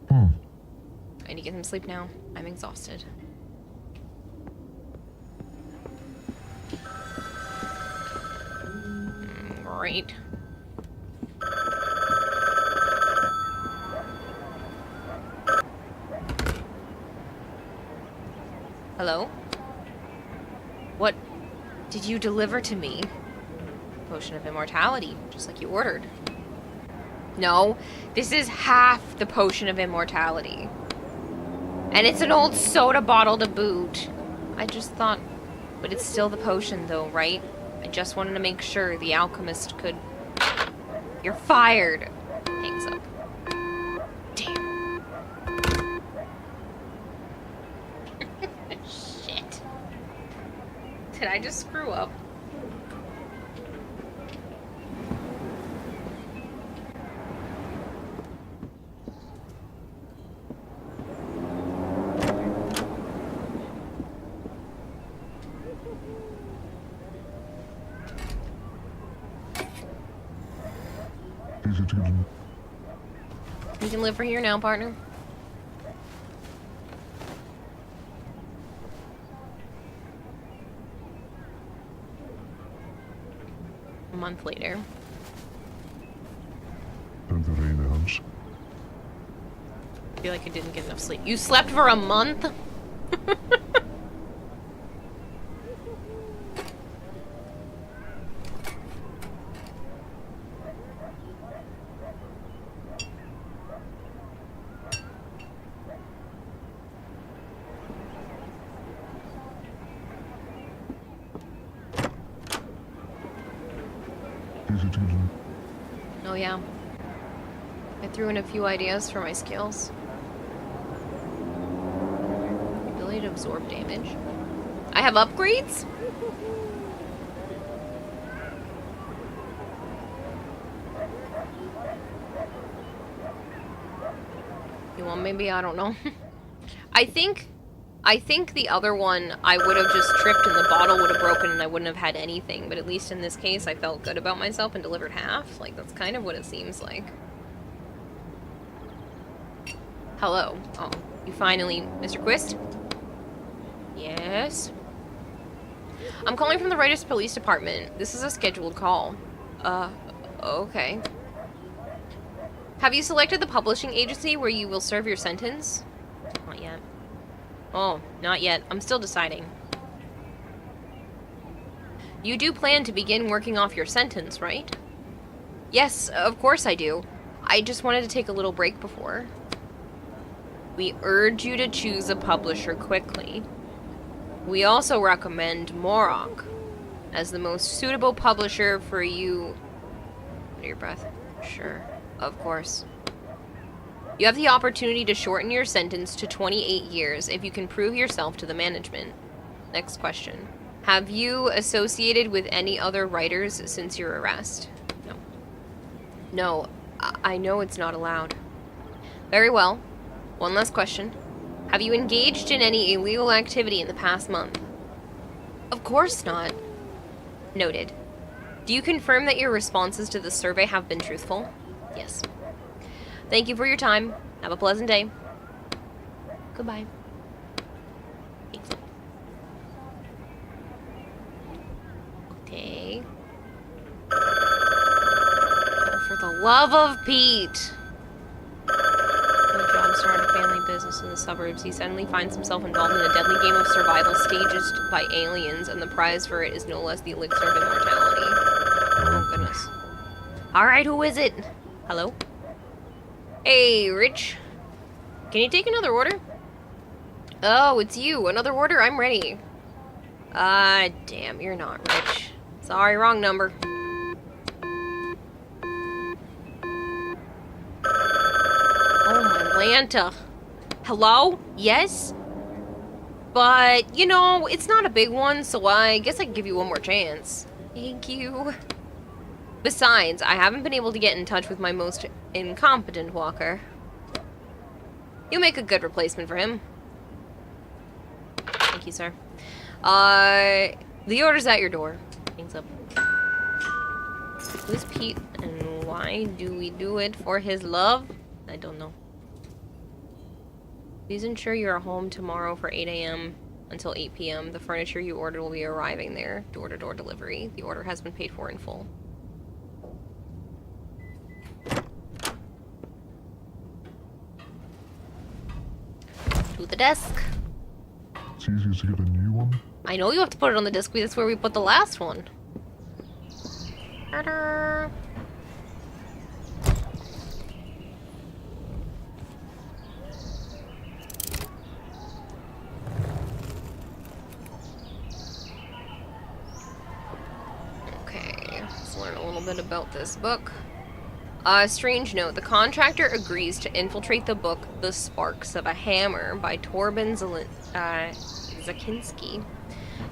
I need to get some sleep now. I'm exhausted. Great. Hello? What did you deliver to me? Potion of immortality, just like you ordered. No, this is half the potion of immortality. And it's an old soda bottle to boot. I just thought, but it's still the potion though, right? I just wanted to make sure the alchemist could... You're fired! Hangs up. Damn. Shit. Did I just screw up? You can live for here now, partner. A month later. I feel like I didn't get enough sleep. You slept for a month? Oh yeah. I threw in a few ideas for my skills. Ability to absorb damage. I have upgrades? You want maybe? I don't know. I think the other one, I would have just tripped and the bottle would have broken and I wouldn't have had anything. But at least in this case, I felt good about myself and delivered half. Like, that's kind of what it seems like. Hello. Oh, you finally... Mr. Quist? Yes? I'm calling from the Writers Police Department. This is a scheduled call. Okay. Have you selected the publishing agency where you will serve your sentence? Not yet. Oh, not yet. I'm still deciding. You do plan to begin working off your sentence, right? Yes, of course I do. I just wanted to take a little break before. We urge you to choose a publisher quickly. We also recommend Morok as the most suitable publisher for you. Under your breath. Sure, of course. You have the opportunity to shorten your sentence to 28 years if you can prove yourself to the management. Next question. Have you associated with any other writers since your arrest? No. No, I know it's not allowed. Very well. One last question. Have you engaged in any illegal activity in the past month? Of course not. Noted. Do you confirm that your responses to the survey have been truthful? Yes. Thank you for your time. Have a pleasant day. Goodbye. Thanks. Okay. Oh, for the love of Pete. Good job starting a family business in the suburbs. He suddenly finds himself involved in a deadly game of survival staged by aliens, and the prize for it is no less the elixir of immortality. Oh, goodness. Alright, who is it? Hello? Hey, Rich. Can you take another order? Oh, it's you. Another order? I'm ready. Damn, you're not Rich. Sorry, wrong number. Oh, my Lanta. Hello? Yes? But, you know, it's not a big one, so I guess I can give you one more chance. Thank you. Besides, I haven't been able to get in touch with my most incompetent walker. You'll make a good replacement for him. Thank you, sir. The order's at your door. Thanks up. Who's Pete, and why do we do it for his love? I don't know. Please ensure you are home tomorrow for 8 a.m. until 8 p.m. The furniture you ordered will be arriving there, door-to-door delivery. The order has been paid for in full. To the desk. It's easier to get a new one. I know you have to put it on the desk. That's where we put the last one. Ta-da. Okay, let's learn a little bit about this book. Strange note. The contractor agrees to infiltrate the book The Sparks of a Hammer by Torben Zakinski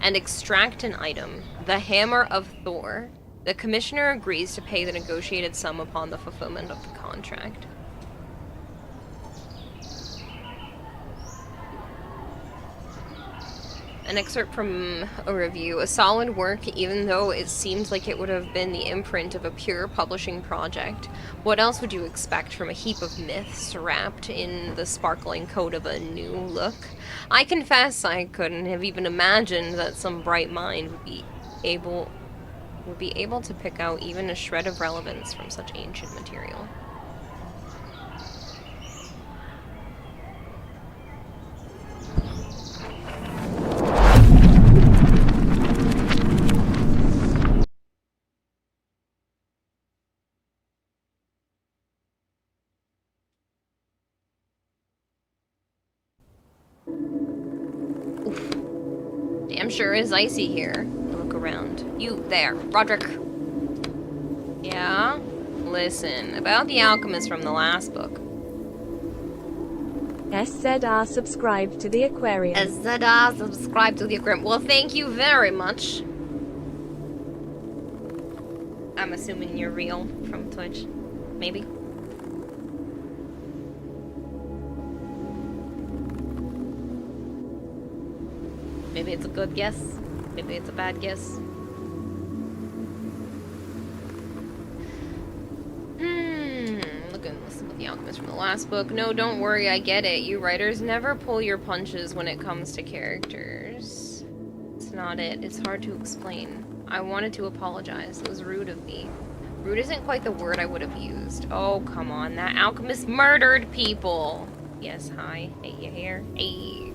and extract an item, the Hammer of Thor. The commissioner agrees to pay the negotiated sum upon the fulfillment of the contract. An excerpt from a review. A solid work, even though it seems like it would have been the imprint of a pure publishing project. What else would you expect from a heap of myths wrapped in the sparkling coat of a new look? I confess I couldn't have even imagined that some bright mind would be able to pick out even a shred of relevance from such ancient material. Damn sure is icy here. Look around. You there, Roderick. Yeah? Listen, about the alchemist from the last book. SZR subscribe to the aquarium. SZR subscribe to the aquarium. Well, thank you very much. I'm assuming you're real from Twitch. Maybe. Maybe it's a good guess. Maybe it's a bad guess. Listen with the alchemist from the last book. No, don't worry, I get it. You writers never pull your punches when it comes to characters. It's not it. It's hard to explain. I wanted to apologize. It was rude of me. Rude isn't quite the word I would have used. Oh, come on. That alchemist murdered people. Yes, hi. Hey, you here? Hey.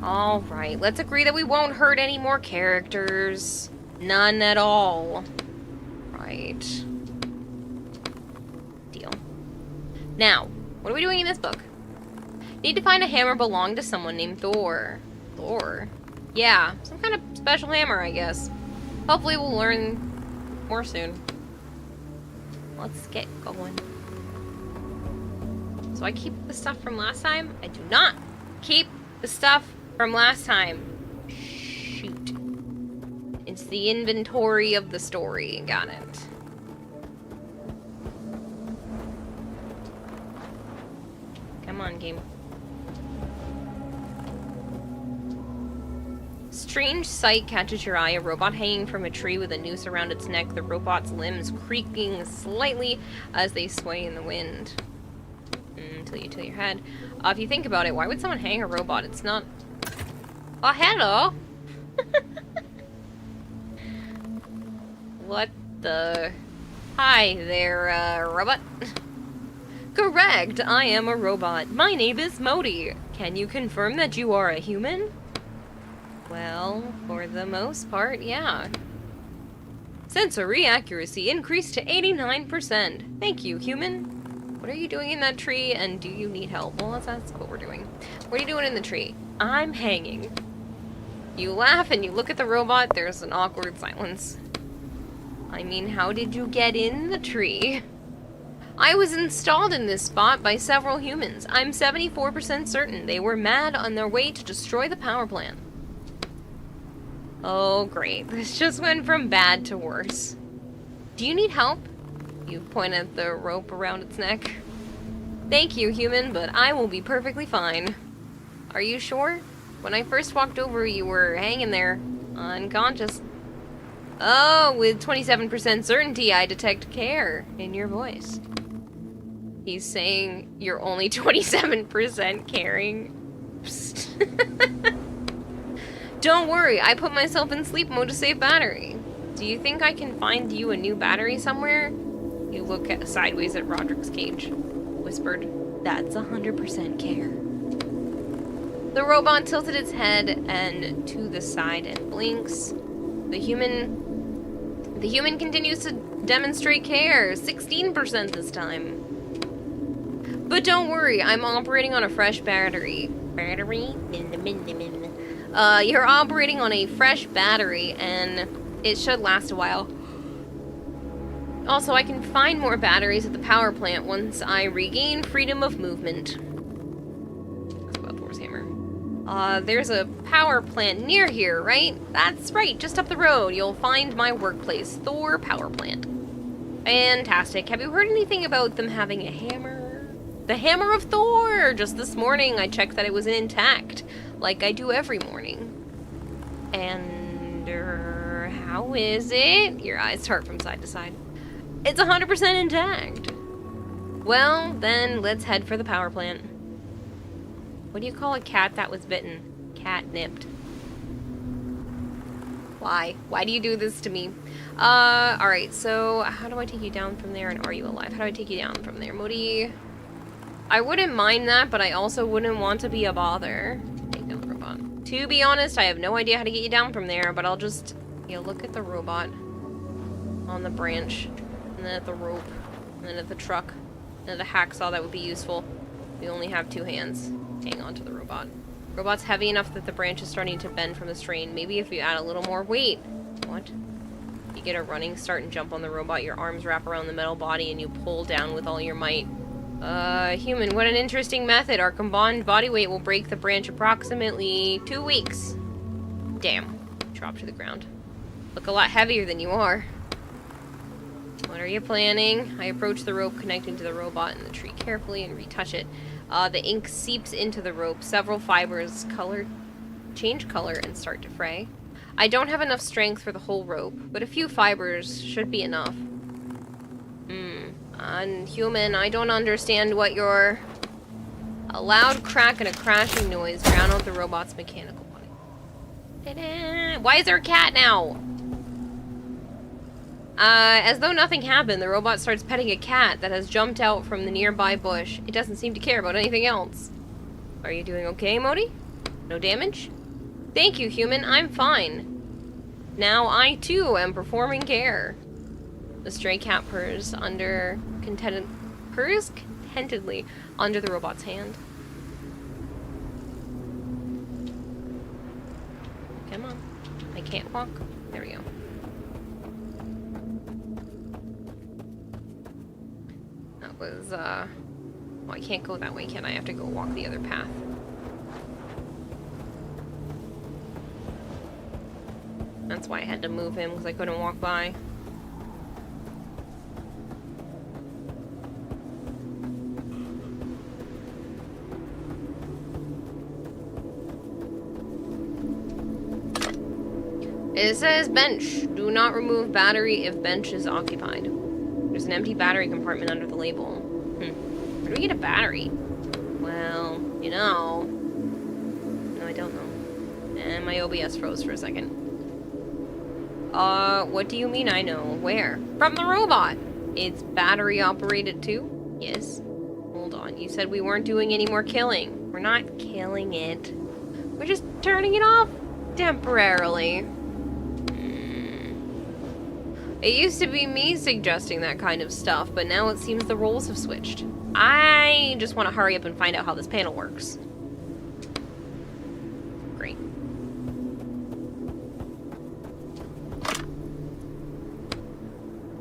Alright, let's agree that we won't hurt any more characters. None at all. Right. Deal. Now, what are we doing in this book? Need to find a hammer belonged to someone named Thor. Thor? Yeah, some kind of special hammer, I guess. Hopefully we'll learn more soon. Let's get going. So I keep the stuff from last time? I do not keep the stuff from last time. Shoot. It's the inventory of the story. Got it. Come on, game. Strange sight catches your eye. A robot hanging from a tree with a noose around its neck. The robot's limbs creaking slightly as they sway in the wind. Until you tilt your head. If you think about it, why would someone hang a robot? It's not... Oh, hello! What the... Hi there, robot. Correct, I am a robot. My name is Modi. Can you confirm that you are a human? Well, for the most part, yeah. Sensory accuracy increased to 89%. Thank you, human. What are you doing in that tree, and do you need help? Well, that's what we're doing. What are you doing in the tree? I'm hanging. You laugh and you look at the robot. There's an awkward silence. I mean, how did you get in the tree? I was installed in this spot by several humans. I'm 74% certain they were mad on their way to destroy the power plant. Oh, great. This just went from bad to worse. Do you need help? You point at the rope around its neck. Thank you, human, but I will be perfectly fine. Are you sure? When I first walked over, you were hanging there, unconscious. Oh, with 27% certainty, I detect care in your voice. He's saying you're only 27% caring. Don't worry, I put myself in sleep mode to save battery. Do you think I can find you a new battery somewhere? You look sideways at Roderick's cage. Whispered, that's 100% care. The robot tilted its head and to the side and blinks. The human continues to demonstrate care, 16% this time. But don't worry, I'm operating on a fresh battery. You're operating on a fresh battery, and it should last a while. Also, I can find more batteries at the power plant once I regain freedom of movement. That's about Thor's hammer. There's a power plant near here, right? That's right, just up the road. You'll find my workplace, Thor Power Plant. Fantastic. Have you heard anything about them having a hammer? The Hammer of Thor! Just this morning, I checked that it was intact, like I do every morning. And, how is it? Your eyes dart from side to side. It's 100% intact. Well, then, let's head for the power plant. What do you call a cat that was bitten? Catnipped. Why? Why do you do this to me? Alright, so how do I take you down from there, and are you alive? How do I take you down from there? Modi? I wouldn't mind that, but I also wouldn't want to be a bother. Take down the robot. To be honest, I have no idea how to get you down from there, but I'll just... You look at the robot on the branch, and then at the rope, and then at the truck, and at the hacksaw that would be useful. We only have 2 hands. Hang on to the robot. Robot's heavy enough that the branch is starting to bend from the strain. Maybe if you add a little more weight. What? You get a running start and jump on the robot, your arms wrap around the metal body, and you pull down with all your might. Human, what an interesting method. Our combined body weight will break the branch approximately 2 weeks. Damn. Drop to the ground. Look a lot heavier than you are. What are you planning? I approach the rope connecting to the robot and the tree carefully and retouch it. The ink seeps into the rope. Several fibers change color and start to fray. I don't have enough strength for the whole rope, but a few fibers should be enough. Human, I don't understand what you're... A loud crack and a crashing noise drown out the robot's mechanical body. Ta-da! Why is there a cat now? As though nothing happened, the robot starts petting a cat that has jumped out from the nearby bush. It doesn't seem to care about anything else. Are you doing okay, Modi? No damage? Thank you, human. I'm fine. Now I, too, am performing care. The stray cat purrs contentedly under the robot's hand. Come on. I can't walk. There we go. That was, well, I can't go that way, can I? I have to go walk the other path. That's why I had to move him, because I couldn't walk by. It says bench. Do not remove battery if bench is occupied. There's an empty battery compartment under the label. Where do we get a battery? Well, you know. No, I don't know. And my OBS froze for a second. What do you mean I know? Where? From the robot! It's battery operated too? Yes. Hold on, you said we weren't doing any more killing. We're not killing it. We're just turning it off temporarily. It used to be me suggesting that kind of stuff, but now it seems the roles have switched. I just want to hurry up and find out how this panel works. Great.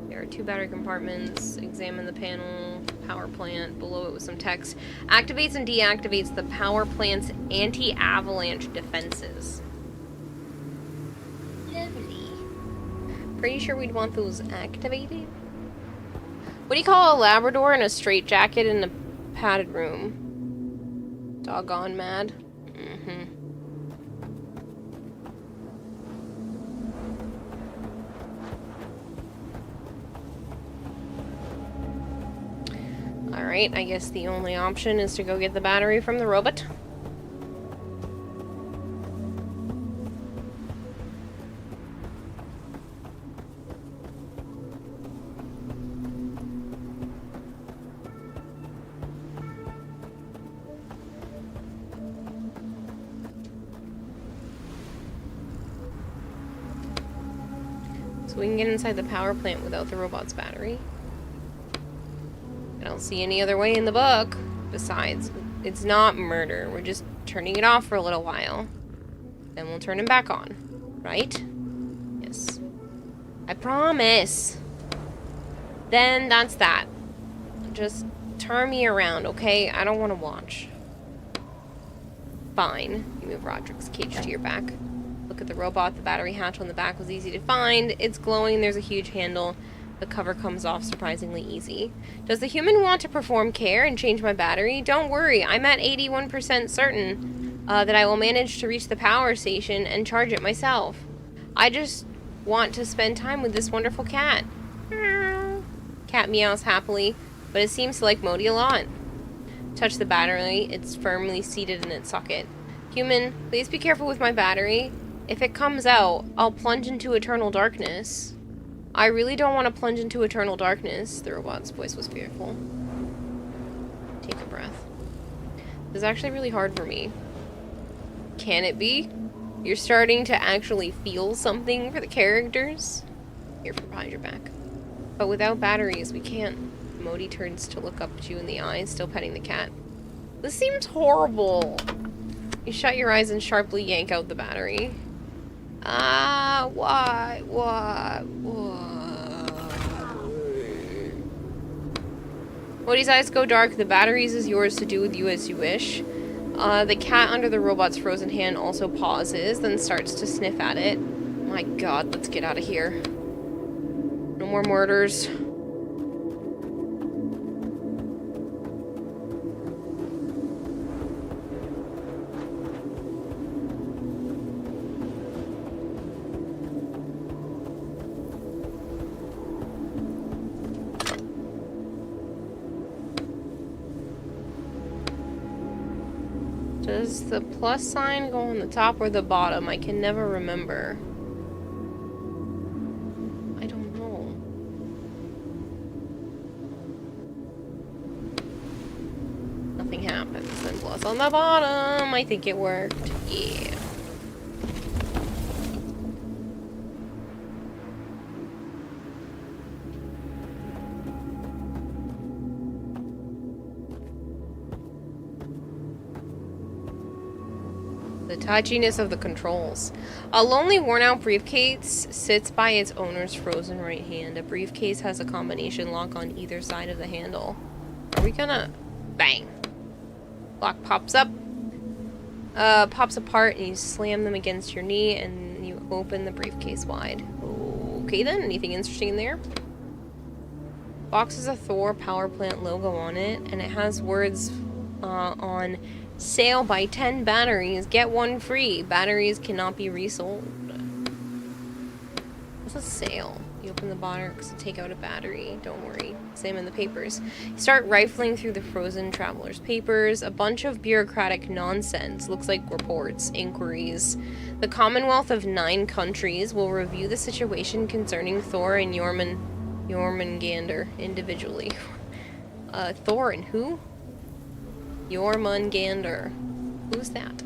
There are 2 battery compartments. Examine the panel. Power plant. Below it with some text. Activates and deactivates the power plant's anti-avalanche defenses. Lovely. Pretty sure we'd want those activated. What do you call a Labrador in a straitjacket in a padded room? Doggone mad. Alright, I guess the only option is to go get the battery from the robot. So we can get inside the power plant without the robot's battery. I don't see any other way in the book. Besides, it's not murder. We're just turning it off for a little while. Then we'll turn it back on. Right? Yes. I promise. Then that's that. Just turn me around, okay? I don't want to watch. Fine. You move Roderick's cage to your back. Look at the robot. The battery hatch on the back was easy to find. It's glowing. There's a huge handle. The cover comes off surprisingly easy. Does the human want to perform care and change my battery? Don't worry. I'm at 81% certain that I will manage to reach the power station and charge it myself. I just want to spend time with this wonderful cat. Cat meows happily, but it seems to like Modi a lot. Touch the battery. It's firmly seated in its socket. Human, please be careful with my battery. If it comes out, I'll plunge into eternal darkness. I really don't want to plunge into eternal darkness. The robot's voice was fearful. Take a breath. This is actually really hard for me. Can it be? You're starting to actually feel something for the characters? Here, from behind your back. But without batteries, we can't. Modi turns to look up at you in the eyes, still petting the cat. This seems horrible. You shut your eyes and sharply yank out the battery. Why? Modi's eyes go dark. The batteries is yours to do with you as you wish. The cat under the robot's frozen hand also pauses, then starts to sniff at it. My god, let's get out of here. No more murders. Does the plus sign go on the top or the bottom? I can never remember. I don't know. Nothing happens. Then plus on the bottom. I think it worked. Yeah. The touchiness of the controls. A lonely, worn-out briefcase sits by its owner's frozen right hand. A briefcase has a combination lock on either side of the handle. Are we gonna... Bang. Lock pops up. Pops apart and you slam them against your knee and you open the briefcase wide. Okay then, anything interesting in there? Box has a Thor power plant logo on it and it has words on sale by 10 batteries, get one free. Batteries cannot be resold. a sale? You open the box to take out a battery. Don't worry. Same in the papers. You start rifling through the frozen traveler's papers. A bunch of bureaucratic nonsense. Looks like reports, inquiries. The Commonwealth of 9 countries will review the situation concerning Thor and Jormungandr individually. Thor and who? Jormungandr. Who's that?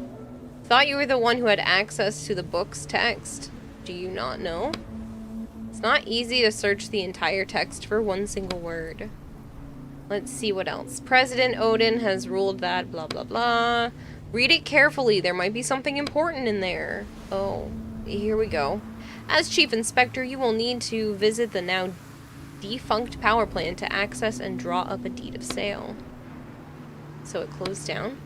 Thought you were the one who had access to the book's text. Do you not know? It's not easy to search the entire text for one single word. Let's see what else. President Odin has ruled that blah blah blah. Read it carefully. There might be something important in there. Oh, here we go. As Chief Inspector, you will need to visit the now defunct power plant to access and draw up a deed of sale. So it closed down.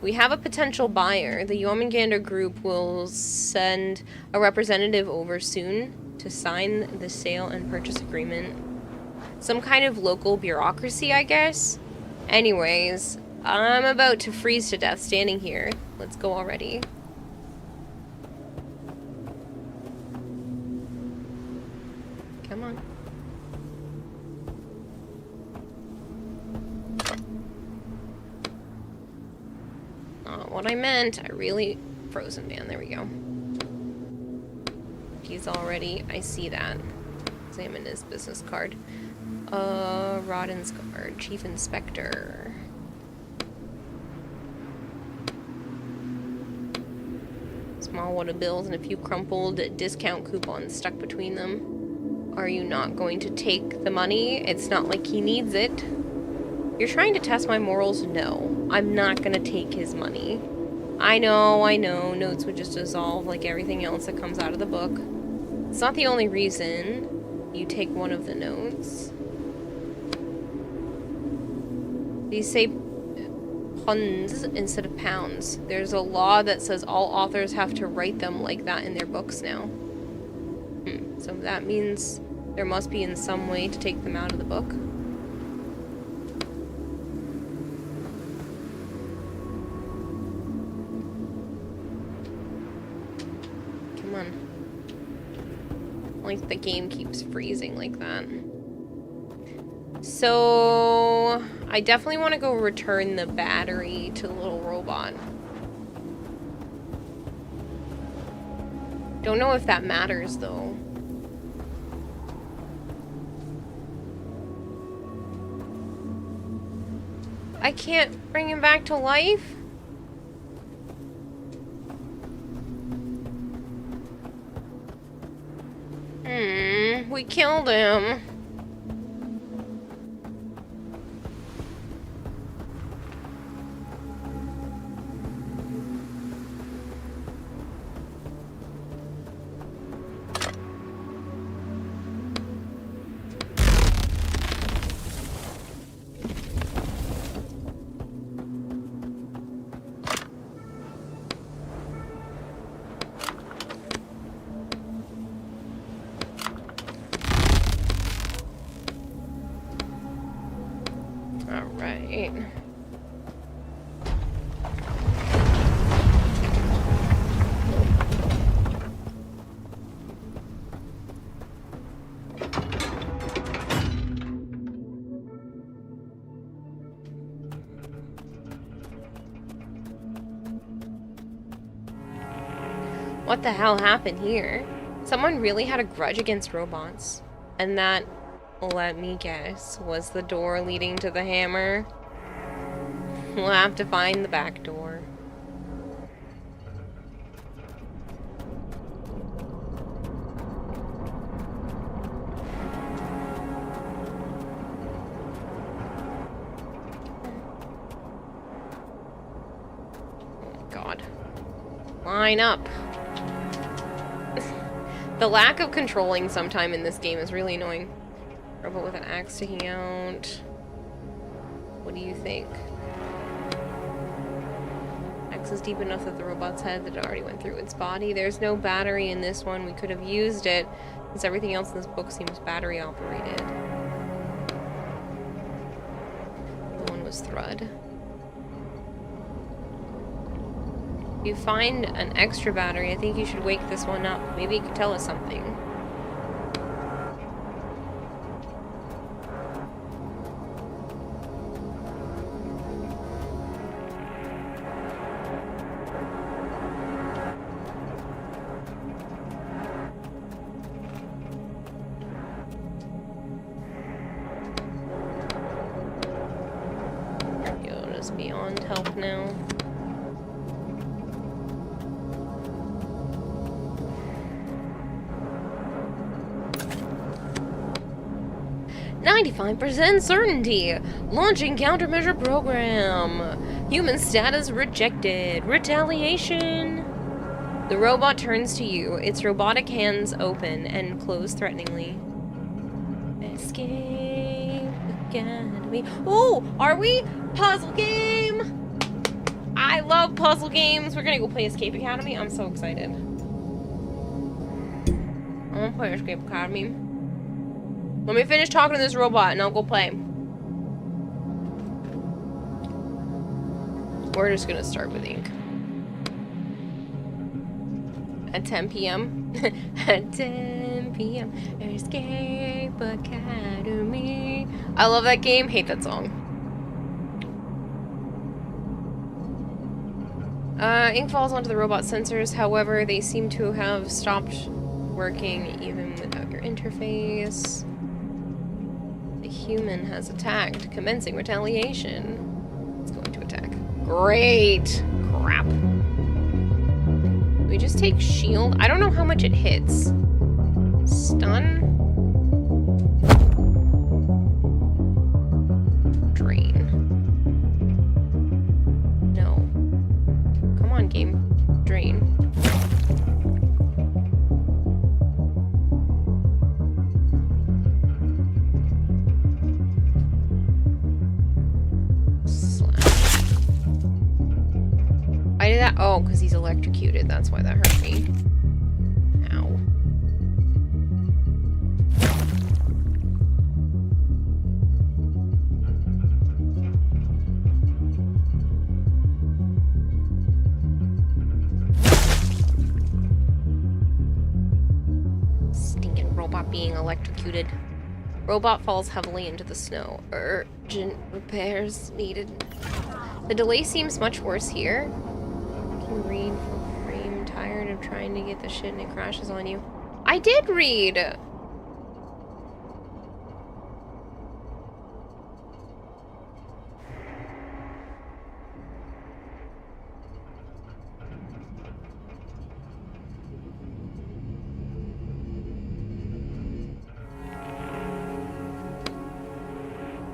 We have a potential buyer. The Jormungandr group will send a representative over soon to sign the sale and purchase agreement. Some kind of local bureaucracy, I guess? Anyways, I'm about to freeze to death standing here. Let's go already. Come on. What I meant, I really... Frozen man, there we go. He's already... I see that. Examine his business card. Rodden's card. Chief Inspector. Small wad of bills and a few crumpled discount coupons stuck between them. Are you not going to take the money? It's not like he needs it. You're trying to test my morals? No. I'm not gonna take his money. I know. Notes would just dissolve like everything else that comes out of the book. It's not the only reason you take one of the notes. These say puns instead of pounds. There's a law that says all authors have to write them like that in their books now. So that means there must be in some way to take them out of the book. Come on. Like the game keeps freezing like that. So I definitely want to go return the battery to the little robot. Don't know if that matters though. I can't bring him back to life? We killed him. What the hell happened here? Someone really had a grudge against robots. And that, let me guess, was the door leading to the hammer. We'll have to find the back door. Oh my god. Line up. The lack of controlling sometime in this game is really annoying. Robot with an axe sticking out. What do you think? Axe is deep enough that the robot's head that it already went through its body. There's no battery in this one. We could have used it, since everything else in this book seems battery operated. The one was Thrud. If you find an extra battery, I think you should wake this one up. Maybe it could tell us something. Yoda's beyond help now. "95% certainty. Launching countermeasure program. Human status rejected. Retaliation." The robot turns to you. Its robotic hands open and close threateningly. Escape Academy. Oh, are we? Puzzle game! I love puzzle games. We're gonna go play Escape Academy. I'm so excited. I wanna play Escape Academy. Let me finish talking to this robot and I'll go play. We're just gonna start with ink. At 10 p.m. At 10 p.m. Escape Academy. I love that game. Hate that song. Ink falls onto the robot sensors. However, they seem to have stopped working even without your interface. The human has attacked, commencing retaliation. It's going to attack. Great! Crap. We just take shield. I don't know how much it hits. Stun. Drain. No. Come on, game. Drain. Why did that? Oh, because he's electrocuted. That's why that hurt me. Ow. Stinking robot being electrocuted. Robot falls heavily into the snow. Urgent repairs needed. The delay seems much worse here. Read from frame. Tired of trying to get the shit and it crashes on you. I did read!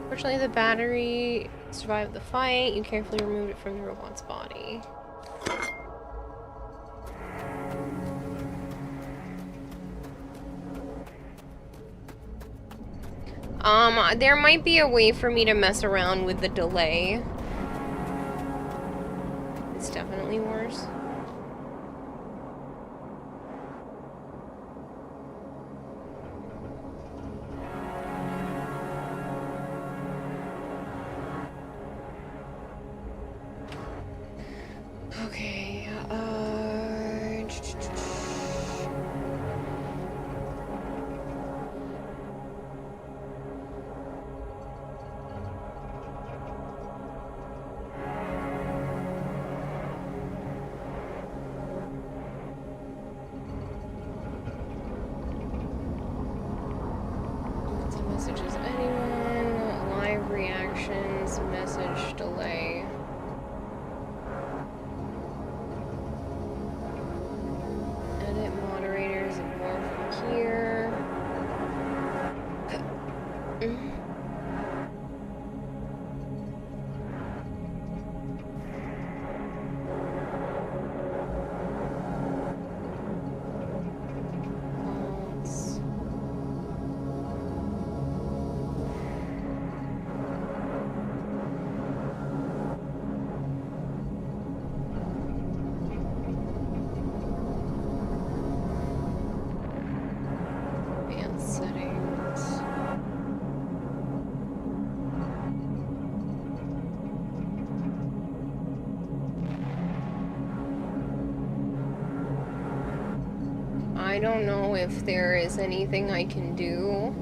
Fortunately, the battery survived the fight. You carefully removed it from the robot's body. There might be a way for me to mess around with the delay. It's definitely worse. Okay, messages anyone, live reactions, message delay. Edit moderators and more from here. don't know if there is anything I can do.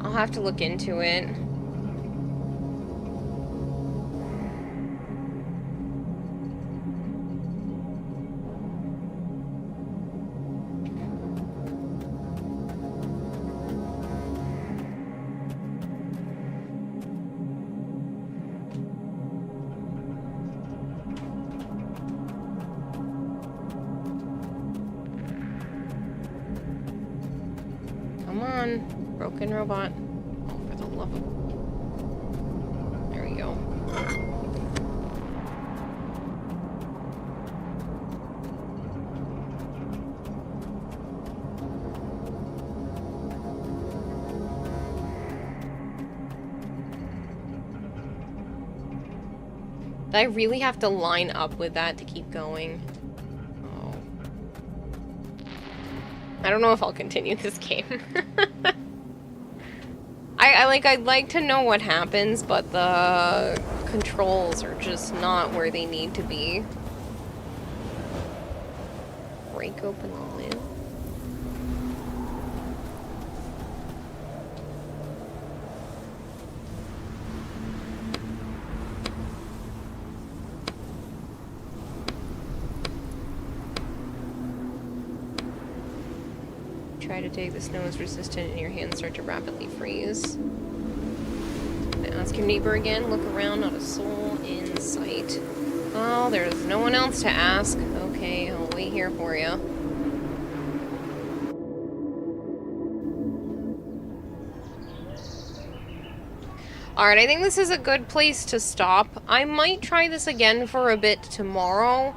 I'll have to look into it. Come on, broken robot. Oh, for the love of... There we go. Did I really have to line up with that to keep going? Oh. I don't know if I'll continue this game. I'd like to know what happens, but the controls are just not where they need to be. Break open the lid. Try to dig. The snow is resistant and your hands start to rapidly freeze. Ask your neighbor again. Look around, not a soul in sight. Well, there's no one else to ask. Okay, I'll wait here for you. Alright, I think this is a good place to stop. I might try this again for a bit tomorrow.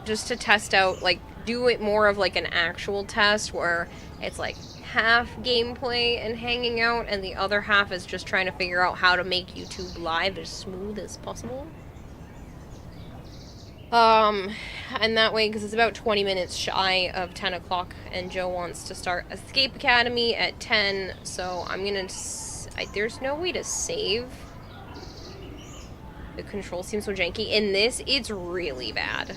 Just to test out, like, do it more of like an actual test where it's like half gameplay and hanging out and the other half is just trying to figure out how to make YouTube live as smooth as possible. And that way, because it's about 20 minutes shy of 10 o'clock and Joe wants to start Escape Academy at 10, so I'm gonna... there's no way to save. The control seems so janky. In this, it's really bad.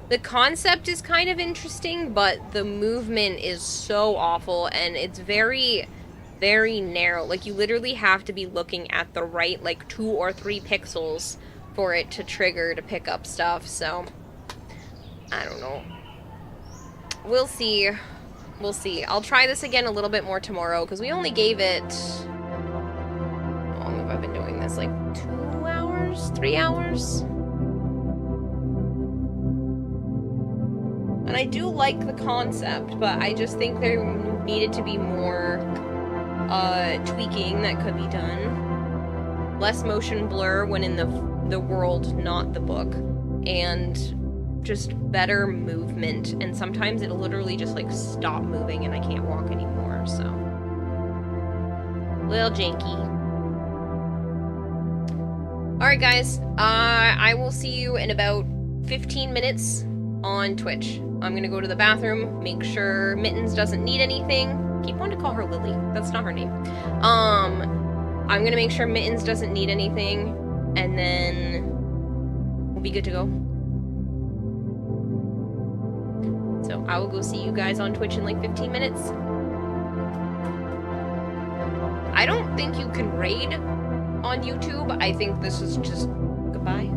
The concept is kind of interesting, but the movement is so awful, and it's very, very narrow. Like, you literally have to be looking at the right, like, 2 or 3 pixels for it to trigger to pick up stuff, so... I don't know. We'll see. We'll see. I'll try this again a little bit more tomorrow, because we only gave it... How long have I been doing this? Like, 2 hours? 3 hours? And I do like the concept, but I just think there needed to be more tweaking that could be done. Less motion blur when in the world, not the book. And just better movement. And sometimes it'll literally just like stop moving and I can't walk anymore, so. Little janky. Alright guys, I will see you in about 15 minutes on Twitch. I'm gonna go to the bathroom, make sure Mittens doesn't need anything. Keep wanting to call her Lily. That's not her name. I'm gonna make sure Mittens doesn't need anything, and then we'll be good to go. So I will go see you guys on Twitch in like 15 minutes. I don't think you can raid on YouTube. I think this is just goodbye.